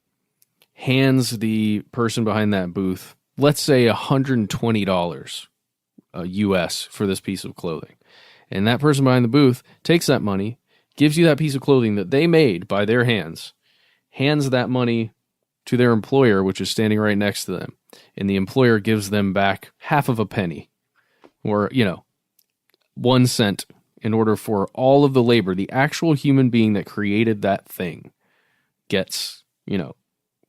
hands the person behind that booth, let's say $120 US for this piece of clothing. And that person behind the booth takes that money, gives you that piece of clothing that they made by their hands, hands that money to their employer, which is standing right next to them. And the employer gives them back half of a penny or, 1 cent in order for all of the labor, the actual human being that created that thing gets,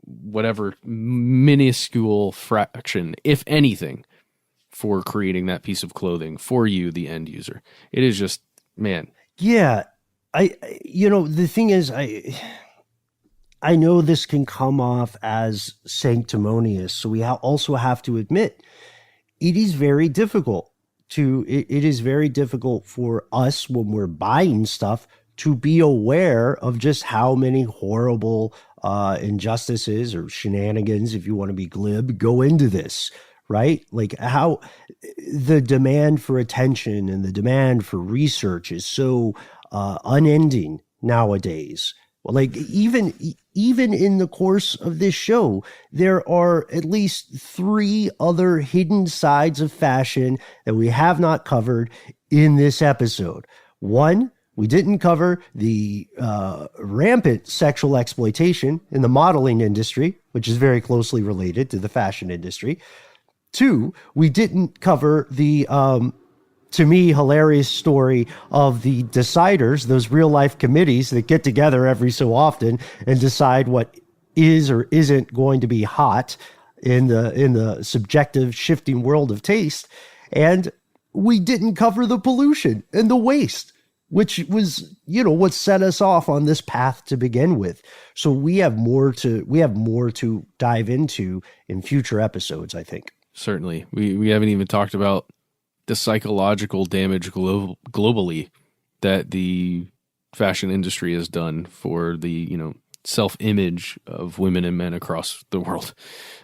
whatever minuscule fraction, if anything, for creating that piece of clothing for you, the end user. It is just, man. Yeah. The thing is, I know this can come off as sanctimonious. So we also have to admit it is very difficult it is very difficult for us when we're buying stuff to be aware of just how many horrible injustices or shenanigans, if you want to be glib, go into this. Right? Like how the demand for attention and the demand for research is so unending nowadays. Well, like even in the course of this show, there are at least 3 other hidden sides of fashion that we have not covered in this episode. 1, we didn't cover the rampant sexual exploitation in the modeling industry, which is very closely related to the fashion industry. 2, we didn't cover the, to me, hilarious story of the deciders, those real life committees that get together every so often and decide what is or isn't going to be hot in the subjective shifting world of taste. And we didn't cover the pollution and the waste, which was, what set us off on this path to begin with. So we have more to dive into in future episodes, I think. Certainly. We haven't even talked about the psychological damage globally that the fashion industry has done for the, self-image of women and men across the world.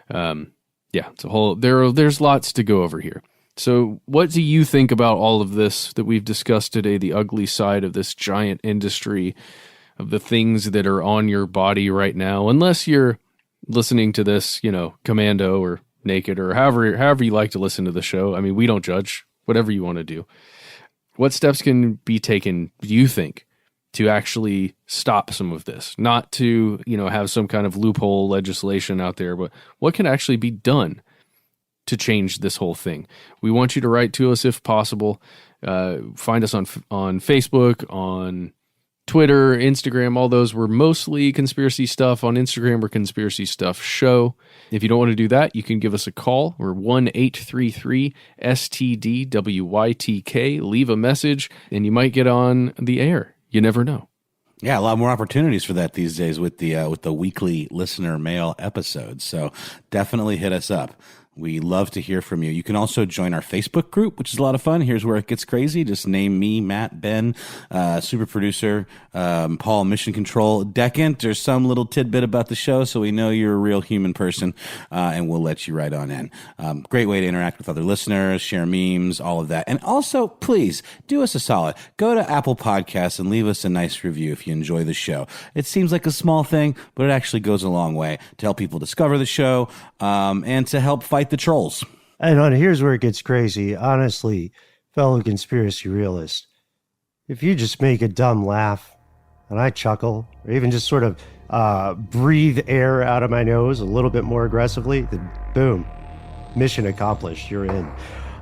It's a whole, there's lots to go over here. So what do you think about all of this that we've discussed today, the ugly side of this giant industry, of the things that are on your body right now, unless you're listening to this, commando or naked or however you like to listen to the show. I mean, we don't judge, whatever you want to do. What steps can be taken, do you think, to actually stop some of this? Not to, have some kind of loophole legislation out there, but what can actually be done to change this whole thing? We want you to write to us if possible. Find us on Facebook, on Twitter, Instagram, all those. We're mostly conspiracy stuff. On Instagram, we're Conspiracy Stuff Show. If you don't want to do that, you can give us a call. We're 1-833-STDWYTK. Leave a message, and you might get on the air. You never know. Yeah, a lot more opportunities for that these days with the weekly listener mail episodes. So definitely hit us up. We love to hear from you. You can also join our Facebook group, which is a lot of fun. Here's where it gets crazy. Just name me, Matt, Ben, super producer, Paul, Mission Control, Decant. There's some little tidbit about the show, so we know you're a real human person, and we'll let you right on in. Great way to interact with other listeners, share memes, all of that. And also, please, do us a solid. Go to Apple Podcasts and leave us a nice review if you enjoy the show. It seems like a small thing, but it actually goes a long way to help people discover the show, and to help fight the trolls. And here's where it gets crazy. Honestly, fellow conspiracy realist, if you just make a dumb laugh and I chuckle, or even just sort of breathe air out of my nose a little bit more aggressively, then boom, mission accomplished, you're in.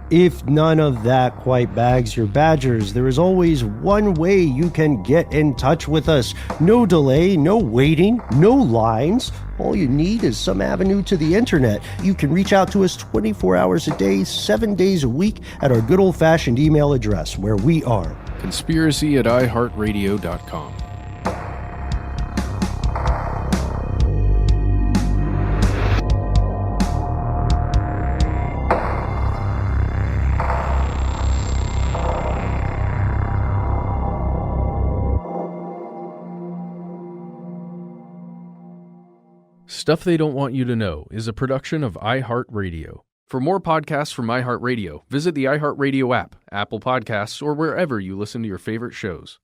If none of that quite bags your badgers, there is always one way you can get in touch with us. No delay, no waiting, no lines. All you need is some avenue to the internet. You can reach out to us 24 hours a day, 7 days a week at our good old-fashioned email address, where we are conspiracy@iHeartRadio.com. Stuff They Don't Want You to Know is a production of iHeartRadio. For more podcasts from iHeartRadio, visit the iHeartRadio app, Apple Podcasts, or wherever you listen to your favorite shows.